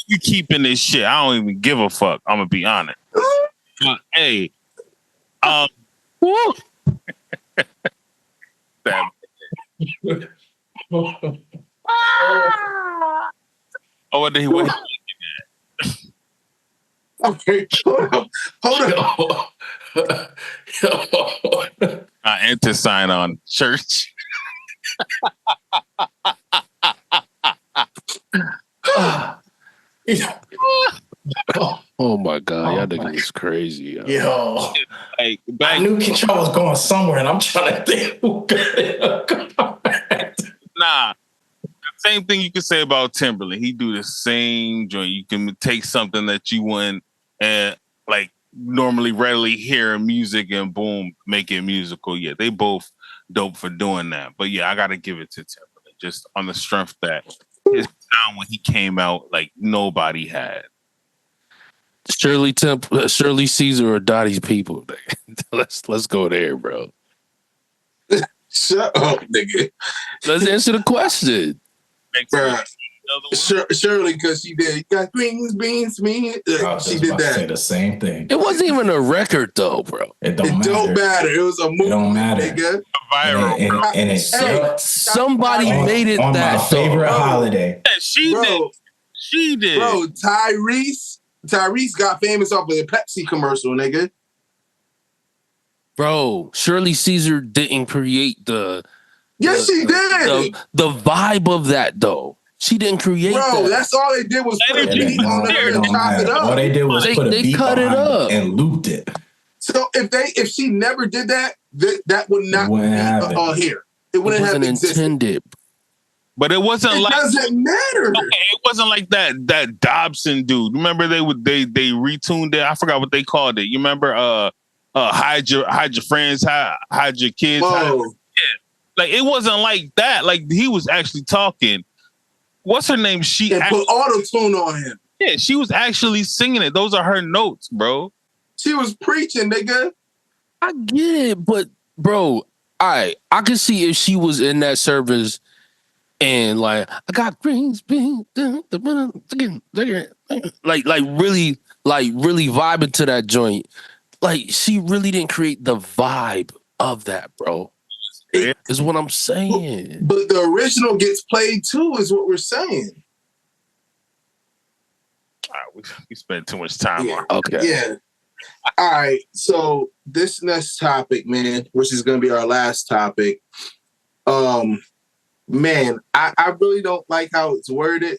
You keeping this shit? I don't even give a fuck. I'm gonna be honest. Hey, what did he? What Okay, hold on. enter sign on church. Oh my god, y'all niggas is crazy. Yo. Like, I knew Control was going somewhere, and I'm trying to think who got it. Nah. Same thing you can say about Timberland. He do the same joint. You can take something that you wouldn't like normally readily hear in music and boom, make it musical. Yeah, they both dope for doing that. But yeah, I gotta give it to Timberland just on the strength that his sound when he came out, like nobody had. Shirley Caesar or Dottie's people. let's go there, bro. Shut up, nigga. Let's answer the question. Bruh. Surely, because she did. You got beans. She did that. Say the same thing. It wasn't even a record though, bro. It don't matter. It was a movie. It don't matter. Nigga. And Somebody made it on that my favorite though. holiday. Yeah, she did. Bro, Tyrese got famous off of a Pepsi commercial, nigga. Bro, Shirley Caesar didn't create the Yes, she did. The vibe of that though. She didn't create That. That's all they did was put a beat on her and chop it up. All they did was put a beat cut it up and looped it. So if she never did that, that would not be here. It wouldn't have intended. But it wasn't it doesn't matter. Okay, it wasn't like that Dobson dude. Remember they retuned it. I forgot what they called it. You remember hide your friends, hide your kids. Like it wasn't like that. Like he was actually talking. What's her name? She put auto-tune on him. Yeah, she was actually singing it. Those are her notes, bro. She was preaching, nigga. I get it, but bro, I could see if she was in that service and like I got greens, beans, like really vibing to that joint. Like she really didn't create the vibe of that, bro. Is what I'm saying. But the original gets played too, is what we're saying. All right, we spent too much time on it. Okay. Yeah. All right. So this next topic, man, which is going to be our last topic. Man, I really don't like how it's worded.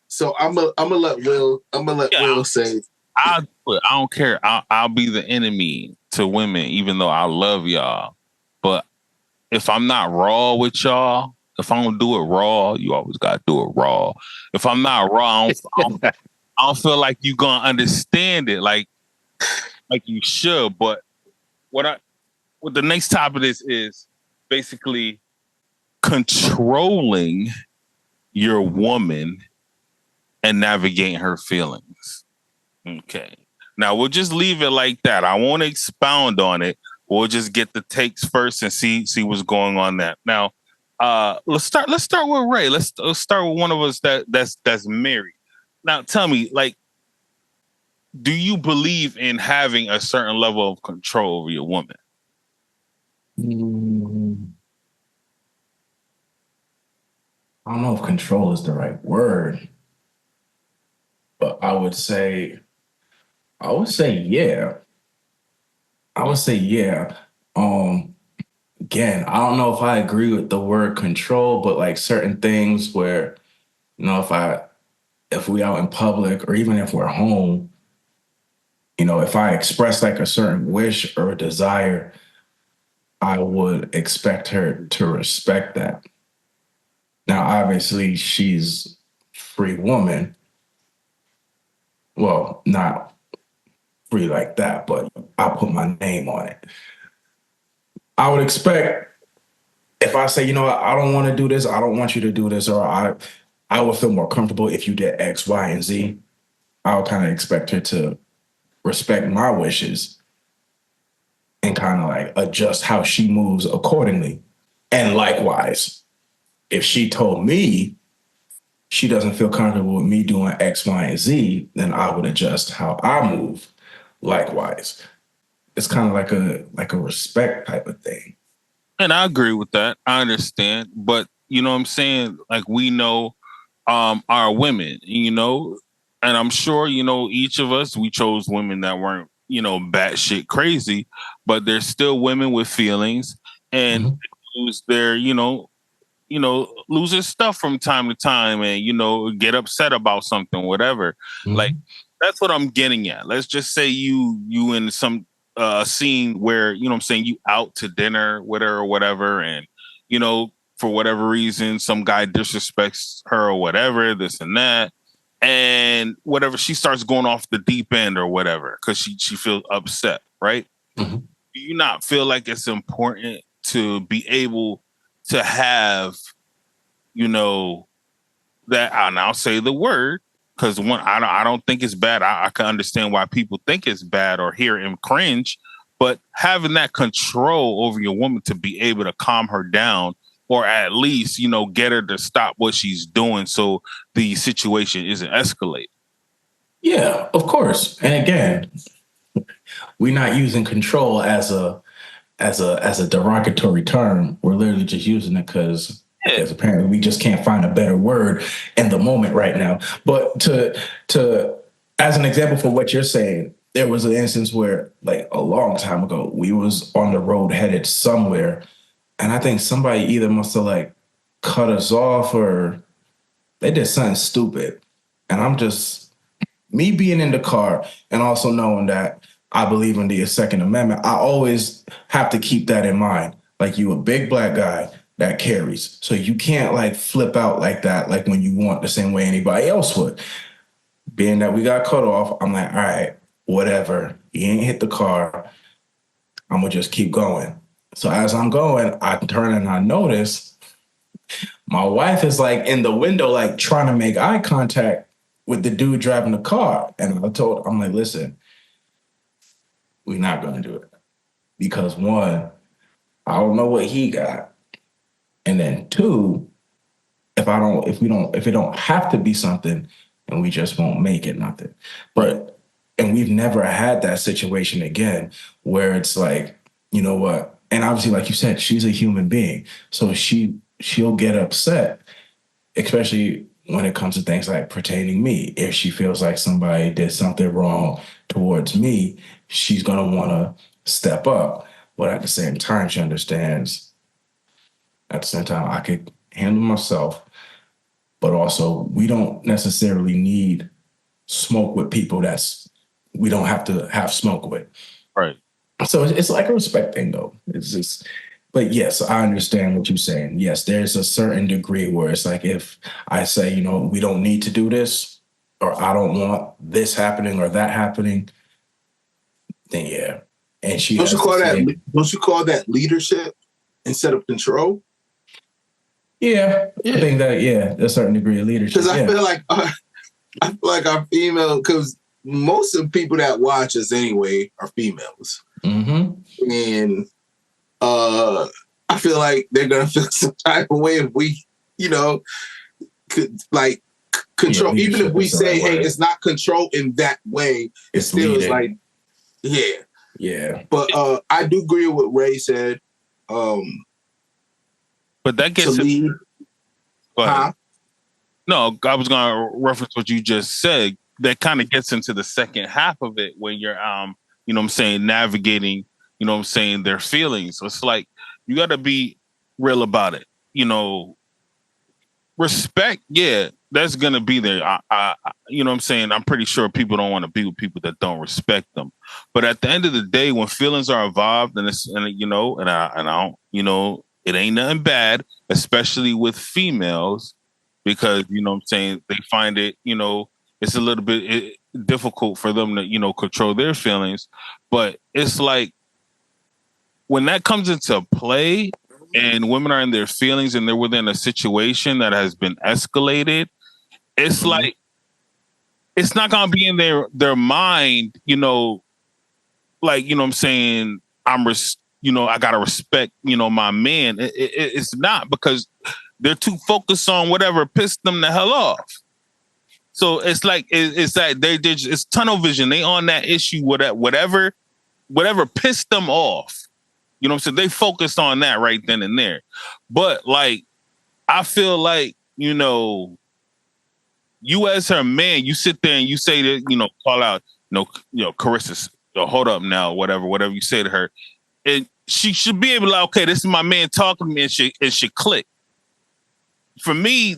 So I'm gonna let Will say. I don't care. I'll be the enemy to women, even though I love y'all. But if I'm not raw with y'all, if I don't do it raw, you always gotta do it raw. If I'm not raw, I don't feel like you gonna understand it like you should. But what the next topic is basically controlling your woman and navigating her feelings. Okay. Now we'll just leave it like that. I won't expound on it. We'll just get the takes first and see what's going on that. Now, let's start with Ray. Let's start with one of us that's married. Now, tell me, like, do you believe in having a certain level of control over your woman? I don't know if control is the right word, but I would say yeah. Again, I don't know if I agree with the word control, but like certain things where, you know, if we out in public or even if we're home, you know, if I express like a certain wish or desire, I would expect her to respect that. Now, obviously, she's a free woman. Well, not free like that, but I'll put my name on it. I would expect if I say, you know what, I don't want to do this, I don't want you to do this, or I would feel more comfortable if you did X, Y, and Z. I would kind of expect her to respect my wishes and kind of like adjust how she moves accordingly. And likewise, if she told me she doesn't feel comfortable with me doing X, Y, and Z, then I would adjust how I move likewise. It's kind of like a respect type of thing. And I agree with that. I understand. But you know what I'm saying? Like we know our women, you know, and I'm sure, you know, each of us, we chose women that weren't, you know, batshit crazy, but there's still women with feelings and lose their, lose their stuff from time to time and, you know, get upset about something, whatever. Like, that's what I'm getting at. Let's just say you in some scene where, you know what I'm saying, you out to dinner with her or whatever. And, you know, for whatever reason, some guy disrespects her or whatever, this and that. And whatever, she starts going off the deep end or whatever, because she feels upset, right? Do you not feel like it's important to be able to have, you know, that, and I'll say the word, because one, I don't think it's bad. I can understand why people think it's bad or hear him cringe, But having that control over your woman to be able to calm her down, or at least, get her to stop what she's doing so the situation isn't escalating. Yeah, of course. And again, we're not using control as a derogatory term. We're literally just using it because apparently we just can't find a better word in the moment right now. But to as an example for what you're saying, there was an instance where, like, a long time ago, we was on the road headed somewhere, and I think somebody either must have like cut us off or they did something stupid. And I'm just, me being in the car and also knowing that I believe in the Second Amendment, I always have to keep that in mind. Like, you a big black guy that carries. So you can't like flip out like that, like when you want the same way anybody else would. Being that we got cut off, I'm like, all right, whatever. He ain't hit the car. I'm gonna just keep going. So as I'm going, I turn and I notice my wife is like in the window, like trying to make eye contact with the dude driving the car. And I'm like, listen, we're not gonna do it. Because one, I don't know what he got. And then two, if it don't have to be something, and we just won't make it nothing. And we've never had that situation again where it's like, you know what? And obviously, like you said, she's a human being. So she'll get upset, especially when it comes to things like pertaining me. If she feels like somebody did something wrong towards me, she's gonna wanna step up. But at the same time, she understands at the same time I could handle myself. But also, we don't necessarily need smoke with people we don't have to have smoke with. Right. So it's like a respect thing, though. It's just, but yes, I understand what you're saying. Yes, there's a certain degree where it's like, if I say, we don't need to do this, or I don't want this happening or that happening, then yeah. And she don't you call that leadership instead of control? Yeah. I think that, a certain degree of leadership. Because I feel like our female, because most of the people that watch us anyway are females. Mm-hmm. And I feel like they're going to feel some type of way if we, could like control. Yeah, even if we say, hey, it's not control in that way, it still is like, yeah. Yeah. But I do agree with what Ray said. But that gets to lead. Go ahead. Huh? No, I was going to reference what you just said. That kind of gets into the second half of it when you're, navigating, their feelings. So it's like, you got to be real about it. Respect, yeah, that's going to be there. I'm pretty sure people don't want to be with people that don't respect them. But at the end of the day, when feelings are involved, and it ain't nothing bad, especially with females, because, they find it, it's a little bit difficult for them to, control their feelings. But it's like, when that comes into play and women are in their feelings and they're within a situation that has been escalated, it's like, it's not going to be in their mind, like, I got to respect, my man. It's not, because they're too focused on whatever pissed them the hell off. So it's like, it's that it's tunnel vision. They on that issue, whatever pissed them off. They focused on that right then and there. But like, I feel like, you as her man, you sit there and you say that, call out, Carissa, hold up now, whatever you say to her. And she should be able to, okay, this is my man talking to me, and it should click. For me,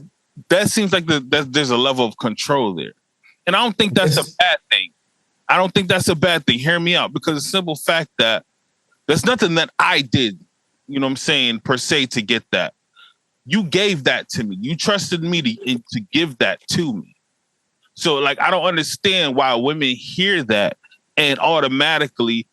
that seems like there's a level of control there. And I don't think that's a bad thing. I don't think that's a bad thing. Hear me out, because the simple fact that there's nothing that I did, per se, to get that. You gave that to me. You trusted me to give that to me. So, like, I don't understand why women hear that and automatically,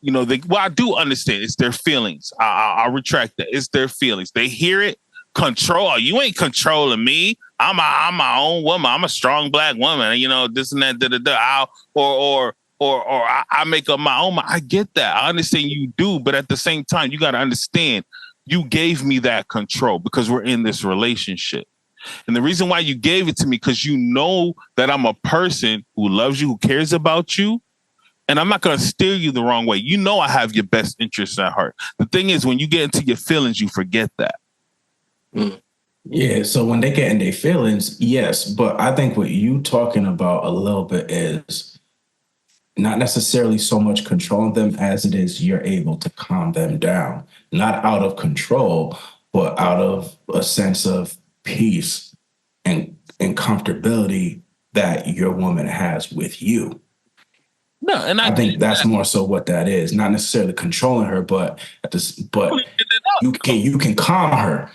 I do understand it's their feelings. I'll retract that. It's their feelings. They hear it. Control. You ain't controlling me. I'm my own woman. I'm a strong black woman. This and that. Or or I make up my own mind. I get that. I understand you do, but at the same time, you got to understand you gave me that control because we're in this relationship. And the reason why you gave it to me, because you know that I'm a person who loves you, who cares about you. And I'm not going to steer you the wrong way. You know I have your best interests at heart. The thing is, when you get into your feelings, you forget that. Yeah, so when they get in their feelings, yes. But I think what you talking about a little bit is not necessarily so much controlling them as it is you're able to calm them down. Not out of control, but out of a sense of peace and comfortability that your woman has with you. No, and I think that's more so what that is. Not necessarily controlling her, but you can calm her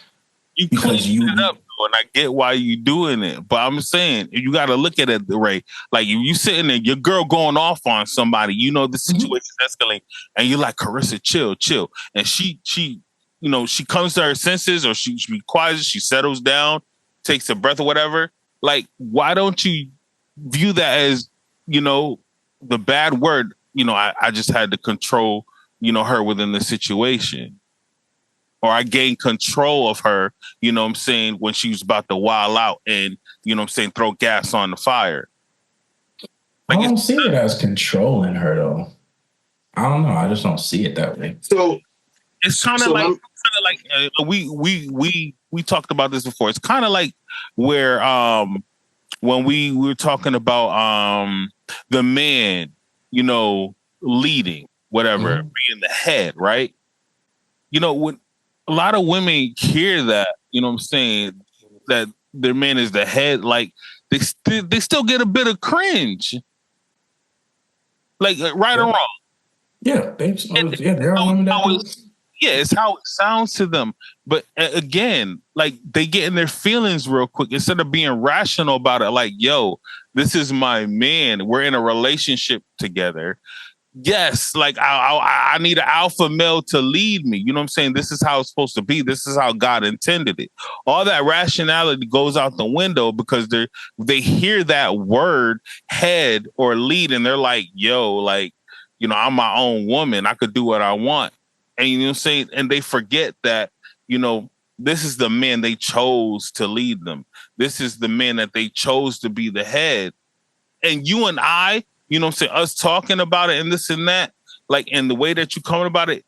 you because clean it up, and I get why you doing it. But I'm saying you got to look at it, Ray. Like if you sitting there, your girl going off on somebody, you know the situation escalating, and you're like, Carissa, chill, and she, she comes to her senses, or she be quiet, she settles down, takes a breath or whatever. Like, why don't you view that as, the bad word? I just had to control, her within the situation. Or I gained control of her, when she was about to wild out and, throw gas on the fire. Like, I don't see it as controlling her though. I don't know. I just don't see it that way. So it's kind of like we talked about this before. It's kind of like where when we were talking about the man, leading, whatever, being the head, right? When a lot of women hear that, that their man is the head, like they still get a bit of cringe. Like right or wrong. Yeah, there are women that do. Yeah, it's how it sounds to them. But again, like they get in their feelings real quick instead of being rational about it. Like, yo, this is my man. We're in a relationship together. Yes, like I need an alpha male to lead me. You know what I'm saying? This is how it's supposed to be. This is how God intended it. All that rationality goes out the window because they hear that word head or lead and they're like, yo, like, I'm my own woman. I could do what I want. And you know what I'm saying? And they forget that, this is the man they chose to lead them. This is the man that they chose to be the head. And you and I, you know what I'm saying, us talking about it and this and that, like, and the way that you coming about it,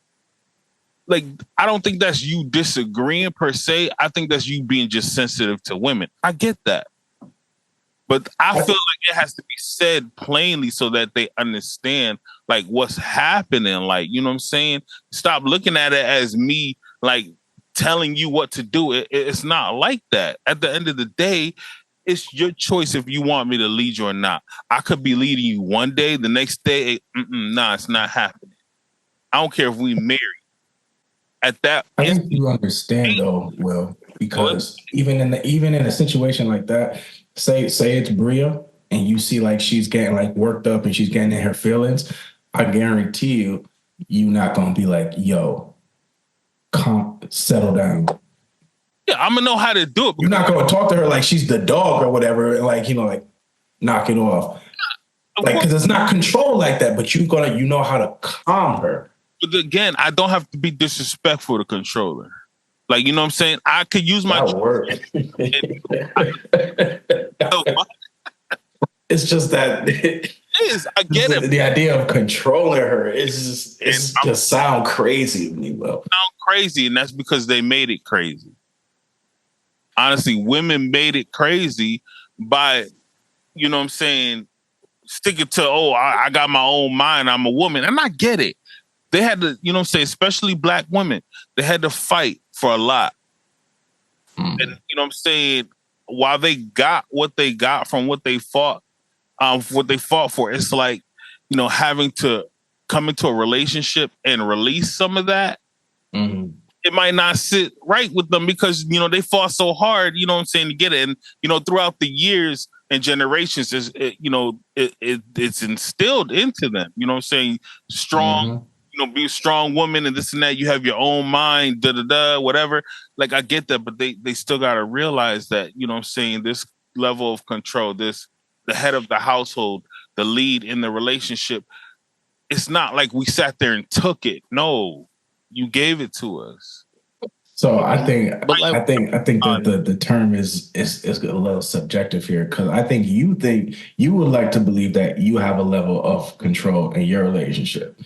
like, I don't think that's you disagreeing per se. I think that's you being just sensitive to women. I get that. But I feel like it has to be said plainly so that they understand, like, what's happening. Like, you know what I'm saying? Stop looking at it as me, like, telling you what to do. It's not like that. At the end of the day, it's your choice if you want me to lead you or not. I could be leading you one day, the next day, nah, it's not happening. I don't care if we marry. At that, I think you understand though, Will, because even in a situation like that, say it's Bria, and you see like she's getting like worked up and she's getting in her feelings. I guarantee you're not gonna be like, yo, settle down. Yeah, I'm gonna know how to do it. You're not gonna talk to her like she's the dog or whatever, and like, like knock it off. Like, because it's not control like that, but you know how to calm her. But again, I don't have to be disrespectful to control her. Like, you know what I'm saying? I could use my word. It's just that it is. I get it. The idea of controlling her is just sound crazy to me, Will. Sound crazy, and that's because they made it crazy. Honestly, women made it crazy by, you know what I'm saying, sticking to, I got my own mind, I'm a woman. And I get it. They had to, you know what I'm saying, especially black women, they had to fight for a lot. And you know what I'm saying, while they got what they got from what they fought for, it's like, having to come into a relationship and release some of that. It might not sit right with them because, they fought so hard, you know what I'm saying, to get it. And, throughout the years and generations, it's instilled into them, you know what I'm saying? Strong, be a strong woman and this and that. You have your own mind, whatever. Like, I get that, but they still got to realize that, you know what I'm saying, this level of control, the head of the household, the lead in the relationship, it's not like we sat there and took it. No, you gave it to us. So I think But like, I think that the term is a little subjective here, because I think you would like to believe that you have a level of control in your relationship.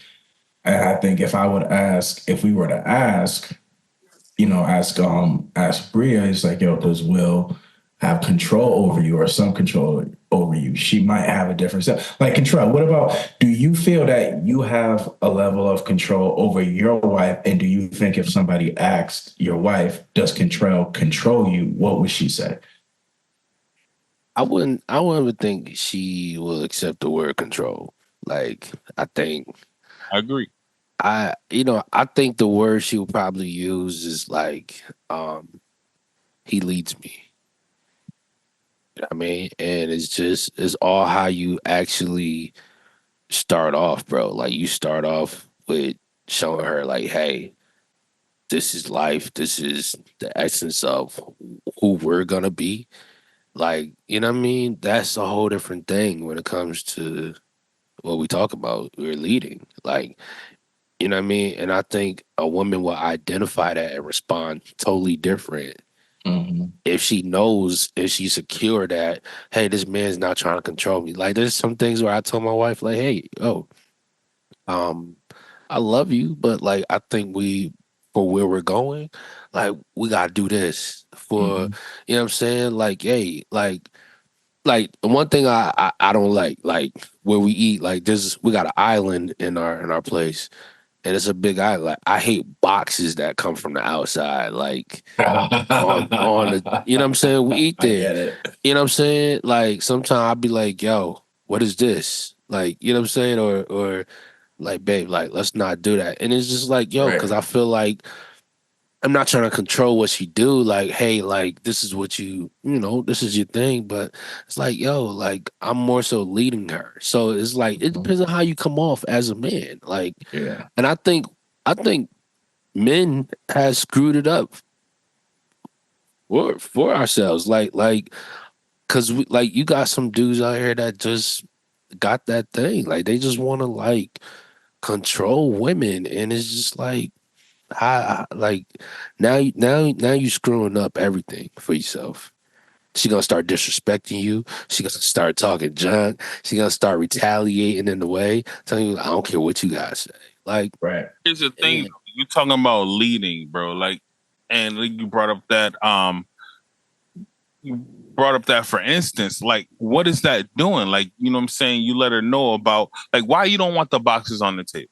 And I think if we were to ask, ask Bria, it's like, yo, does Will have control over you or some control over you? She might have a different set. Like, control. What about, do you feel that you have a level of control over your wife? And do you think if somebody asked your wife, does control you, what would she say? I wouldn't think she will accept the word control. Like, I agree. I think the word she will probably use is like, he leads me. You know what I mean? And it's all how you actually start off, bro. Like, you start off with showing her like, hey, this is life. This is the essence of who we're gonna be. Like, you know what I mean? That's a whole different thing when it comes to what we talk about. We're leading. Like, you know what I mean? And I think a woman will identify that and respond totally different if she knows and she's secure that, hey, this man's not trying to control me. Like, there's some things where I told my wife, like, hey, I love you, but like, I think for where we're going, like, we gotta do this for, you know what I'm saying? Like, hey, like one thing I don't like where we eat, like, we got an island in our place, and it's a big island. Like, I hate boxes that come from the outside, like on the, you know what I'm saying? We eat I there. get it. You know what I'm saying? Like, sometimes I'll be like, yo, what is this? Like, you know what I'm saying? Or like, babe, like, let's not do that. And it's just like, yo, because I feel like I'm not trying to control what she do. Like, hey, like, this is what this is your thing. But it's like, yo, like, I'm more so leading her. So it's like, it depends on how you come off as a man. Like, Yeah. and I think men has screwed it up for ourselves. Like, cause like, you got some dudes out here that just got that thing. Like, they just want to like control women, and it's just like, like, now you screwing up everything for yourself. She gonna start disrespecting you. She gonna start talking junk. She gonna start retaliating in the way, telling you, I don't care what you guys say. Like, Right. Here's the thing, you talking about leading, bro. Like, and like you brought up that for instance, like, what is that doing? Like, you know what I'm saying? You let her know about, like, why you don't want the boxes on the table.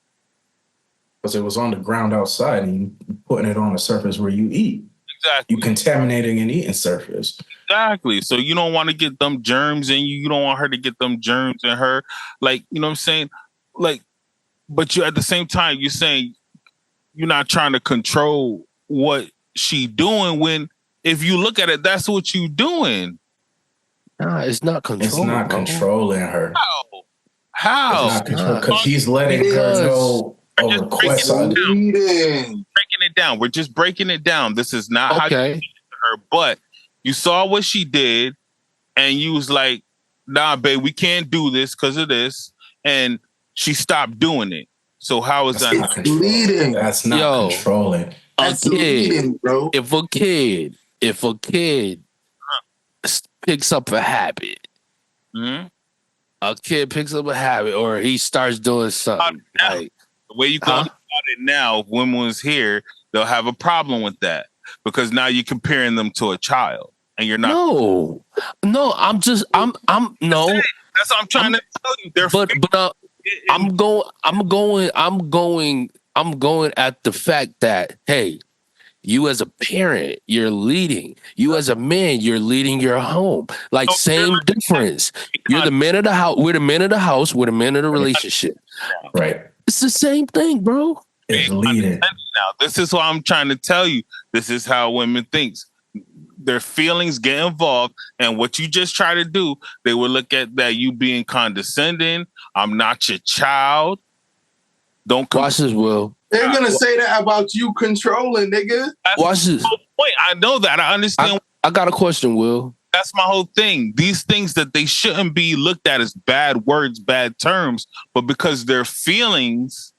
Because it was on the ground outside and you putting it on a surface where you eat. Exactly. You contaminating an eating surface. Exactly. So you don't want to get them germs in you. You don't want her to get them germs in her. Like, you know what I'm saying? Like, but you, at the same time, you're saying you're not trying to control what she doing, when if you look at it, that's what you doing. nah, it's not control. It's not controlling her. How? It's not control, because she's letting her know a request. Breaking it down. We're just breaking it down. This is not how you did it to her, but you saw what she did, and you was like, nah, babe, we can't do this because of this. And she stopped doing it. So how is that not leading? That's not controlling. That's leading, bro. If a kid picks up a habit, a kid picks up a habit, or he starts doing something, like, the way you thought about it now, if women was here, they'll have a problem with that, because now you're comparing them to a child, and you're not. No, I'm no. That's what I'm trying to tell you. I'm going at the fact that, hey, you as a parent, you're leading. You as a man, you're leading your home. Like, same difference. You're the man of the house. We're the men of the house. We're the men of the relationship. Right. It's the same thing, bro. It's leading. Now, this is what I'm trying to tell you. This is how women think. Their feelings get involved, and what you just try to do, they will look at that you being condescending. I'm not your child. Don't watch this, Will. They're gonna say that about you controlling, nigga. Watch this. Wait, I know that. I understand. I got a question, Will. That's my whole thing. These things that they shouldn't be looked at as bad words, bad terms, but because their feelings,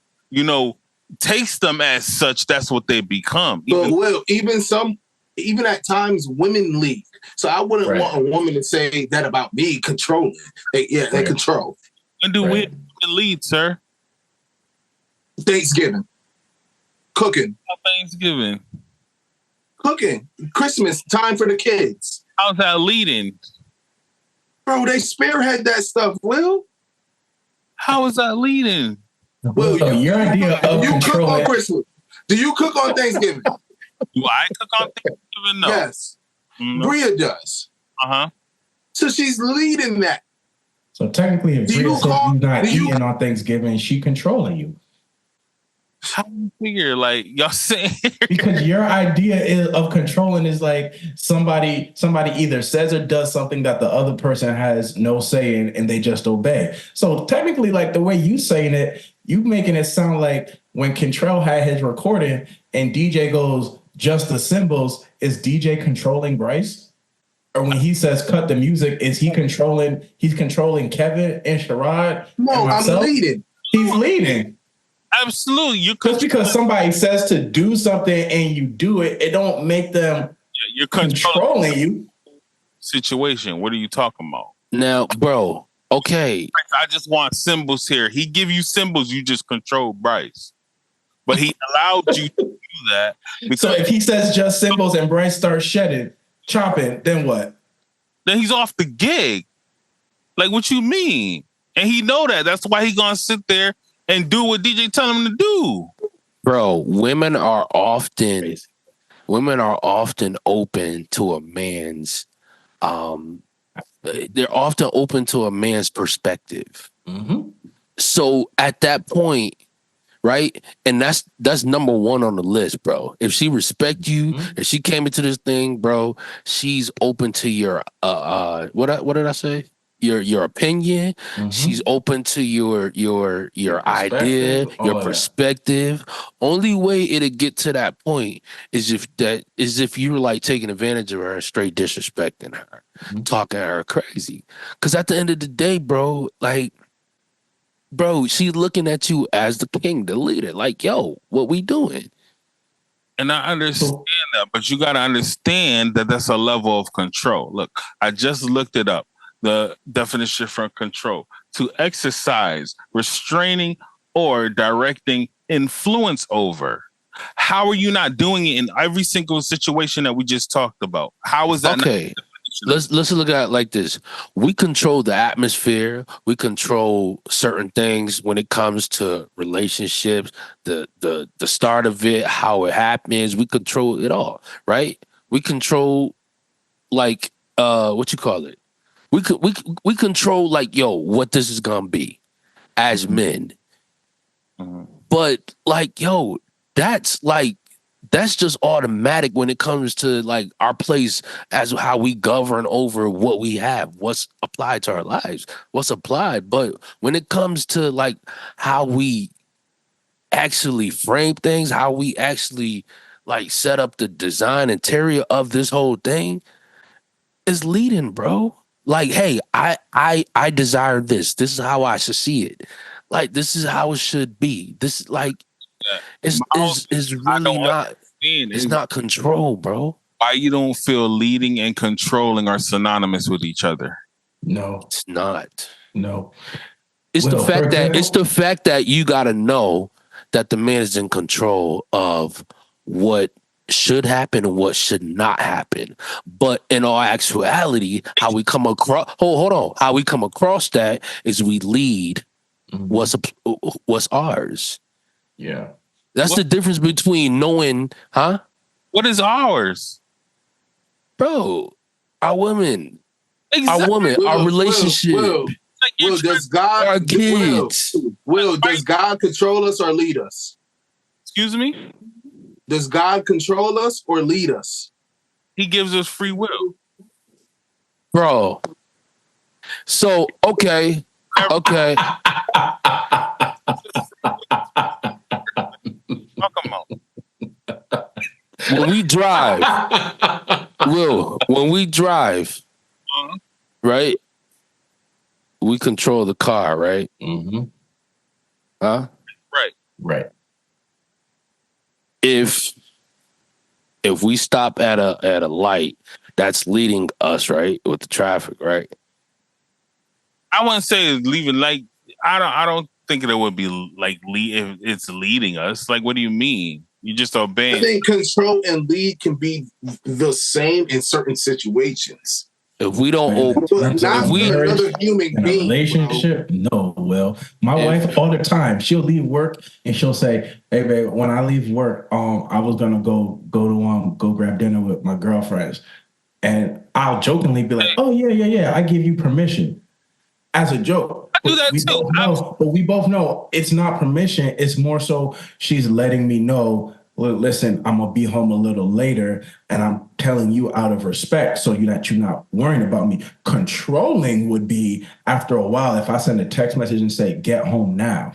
takes them as such, that's what they become. But even at times, women lead. So I wouldn't want a woman to say that about me controlling. They control. When do we lead, sir? Thanksgiving. Cooking. Thanksgiving. Cooking. Christmas, time for the kids. How's that leading? Bro, they spearhead that stuff, Will. How is that leading? Will, so your idea of you control cook on Christmas. Do you cook on Thanksgiving? Do I cook on Thanksgiving? No. Yes. No. Bria does. Uh-huh. So she's leading that. So technically, if Bria says you're not eating on Thanksgiving, she controlling you. How do you figure? Like, y'all saying? Because your idea of controlling is like somebody either says or does something that the other person has no say in, and they just obey. So technically, like the way you saying it, you making it sound like when Contrell had his recording and DJ goes, just the cymbals, is DJ controlling Bryce? Or when he says cut the music, is he controlling Kevin and Sherrod? No, I'm leading. He's leading. Absolutely. Just because somebody says to do something and you do it, it don't make them you're controlling you. Situation. What are you talking about? Now, bro, okay. I just want symbols here. He give you symbols, you just control Bryce. But he allowed you to do that. So if he says just symbols and Bryce starts chopping, then what? Then he's off the gig. Like, what you mean? And he know that. That's why he gonna sit there and do what DJ tell him to do. Bro, women are often open to a man's they're often open to a man's perspective. Mm-hmm. So at that point, right? And that's number one on the list, bro. If she respect you, if she came into this thing, bro, she's open to your what did I say? Your opinion. Mm-hmm. She's open to your idea, your perspective. Only way it'll get to that point is if you're like taking advantage of her, straight disrespecting her, talking her crazy. Because at the end of the day, bro, like, bro, she's looking at you as the king, the leader. Like, yo, what we doing? And I understand that, but you got to understand that that's a level of control. Look, I just looked it up. The definition for control: to exercise, restraining, or directing influence over. How are you not doing it in every single situation that we just talked about? How is that? Okay, let's look at it like this. We control the atmosphere. We control certain things when it comes to relationships, the start of it, how it happens. We control it all, right? We control, like, what you call it? We control, like, yo, what this is gonna be as men. But like, yo, that's just automatic when it comes to like our place as how we govern over what we have, what's applied to our lives, what's applied. But when it comes to like how we actually frame things, how we actually like set up the design interior of this whole thing, is leading, bro. Like, hey, I desire this. This is how I should see it. Like, this is how it should be. This, like, is really not. It's not control, bro. Why you don't feel leading and controlling are synonymous with each other? No, it's not. No, it's the fact that you got to know that the man is in control of what should happen and what should not happen. But in all actuality, how we come across how we come across that is we lead what's ours. Yeah. That's the difference between knowing, huh? What is ours? Bro, our women. Exactly. Our women, our relationship. Will, does God our kids. Will, does God control us or lead us? Excuse me? Does God control us or lead us? He gives us free will. Bro. So, okay. Okay. Talk about. When we drive, when we drive, right? We control the car, right? Mm-hmm. Huh? Right. Right. If we stop at a light that's leading us, right, with the traffic, right? I wouldn't say leaving. Like, I don't think it would be like if it's leading us. Like, what do you mean? You just I obeying? think control and lead can be the same in certain situations. If we don't, But not for marriage, another human in a being. relationship, no. Well, my wife all the time, she'll leave work and she'll say, "Hey, babe, when I leave work, I was gonna go grab dinner with my girlfriends," and I'll jokingly be like, "Oh yeah, I give you permission," as a joke. I do that too. But we both know it's not permission. It's more so she's letting me know, listen, I'm gonna be home a little later, and I'm telling you out of respect, so you're not worrying about me. Controlling would be after a while if I send a text message and say, "Get home now."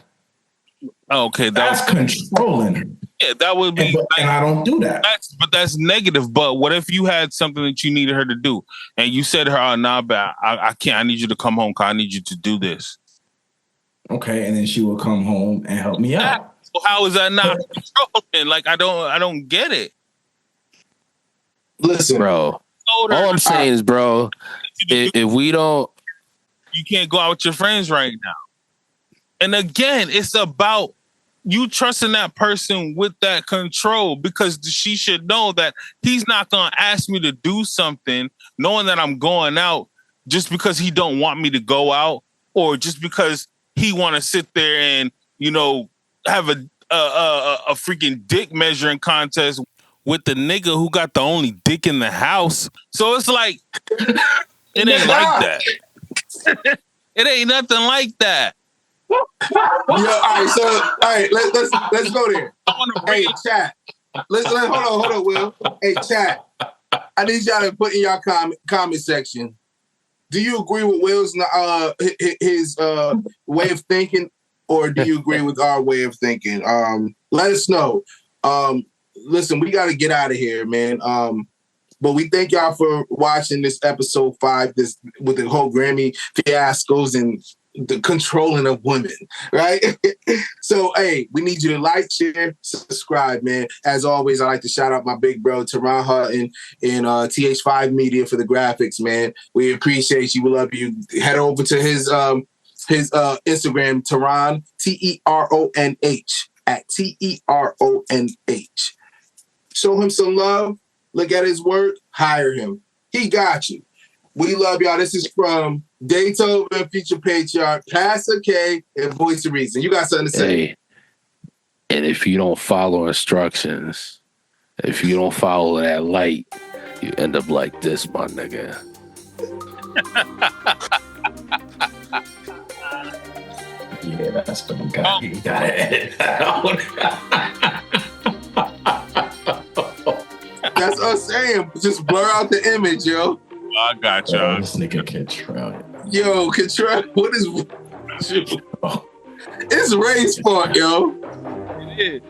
Okay, That's controlling her. Yeah, that would be. And I don't do that. That's negative. But what if you had something that you needed her to do, and you said to her, "Oh, nah, but I can't. I need you to come home. Cause I need you to do this." Okay, and then she will come home and help me out. So how is that not controlling? Like, I don't get it. Listen, bro. All I'm saying is, bro, if we don't, you can't go out with your friends right now. And again, it's about you trusting that person with that control, because she should know that he's not going to ask me to do something knowing that I'm going out just because he don't want me to go out, or just because he want to sit there and, have a freaking dick measuring contest with the nigga who got the only dick in the house. So it's like, it ain't like that. It ain't nothing like that. All right, let's go there. Hey, chat. Hold on, Will. Hey, chat. I need y'all to put in your comment section. Do you agree with Will's his way of thinking, or do you agree with our way of thinking? Let us know. Listen, we got to get out of here, man. But we thank y'all for watching this episode 5, this with the whole Grammy fiascos and the controlling of women, right? So, hey, we need you to like, share, subscribe, man. As always, I like to shout out my big bro, Teron Hutton, and TH5 Media for the graphics, man. We appreciate you. We love you. Head over to his Instagram, Teron, TERONH, at TERONH. Show him some love. Look at his work. Hire him. He got you. We love y'all. This is from Daytona Future Patriarch, Pastor K, and Voice of Reason. You got something to say? Hey, and if you don't follow instructions, if you don't follow that light, you end up like this, my nigga. Yeah, that's the guy. You gotta edit that out. That's us saying. Just blur out the image, yo. I got y'all. This nigga Contrell. Yo, Contrell, what is... It's Ray's fault, yo. It is.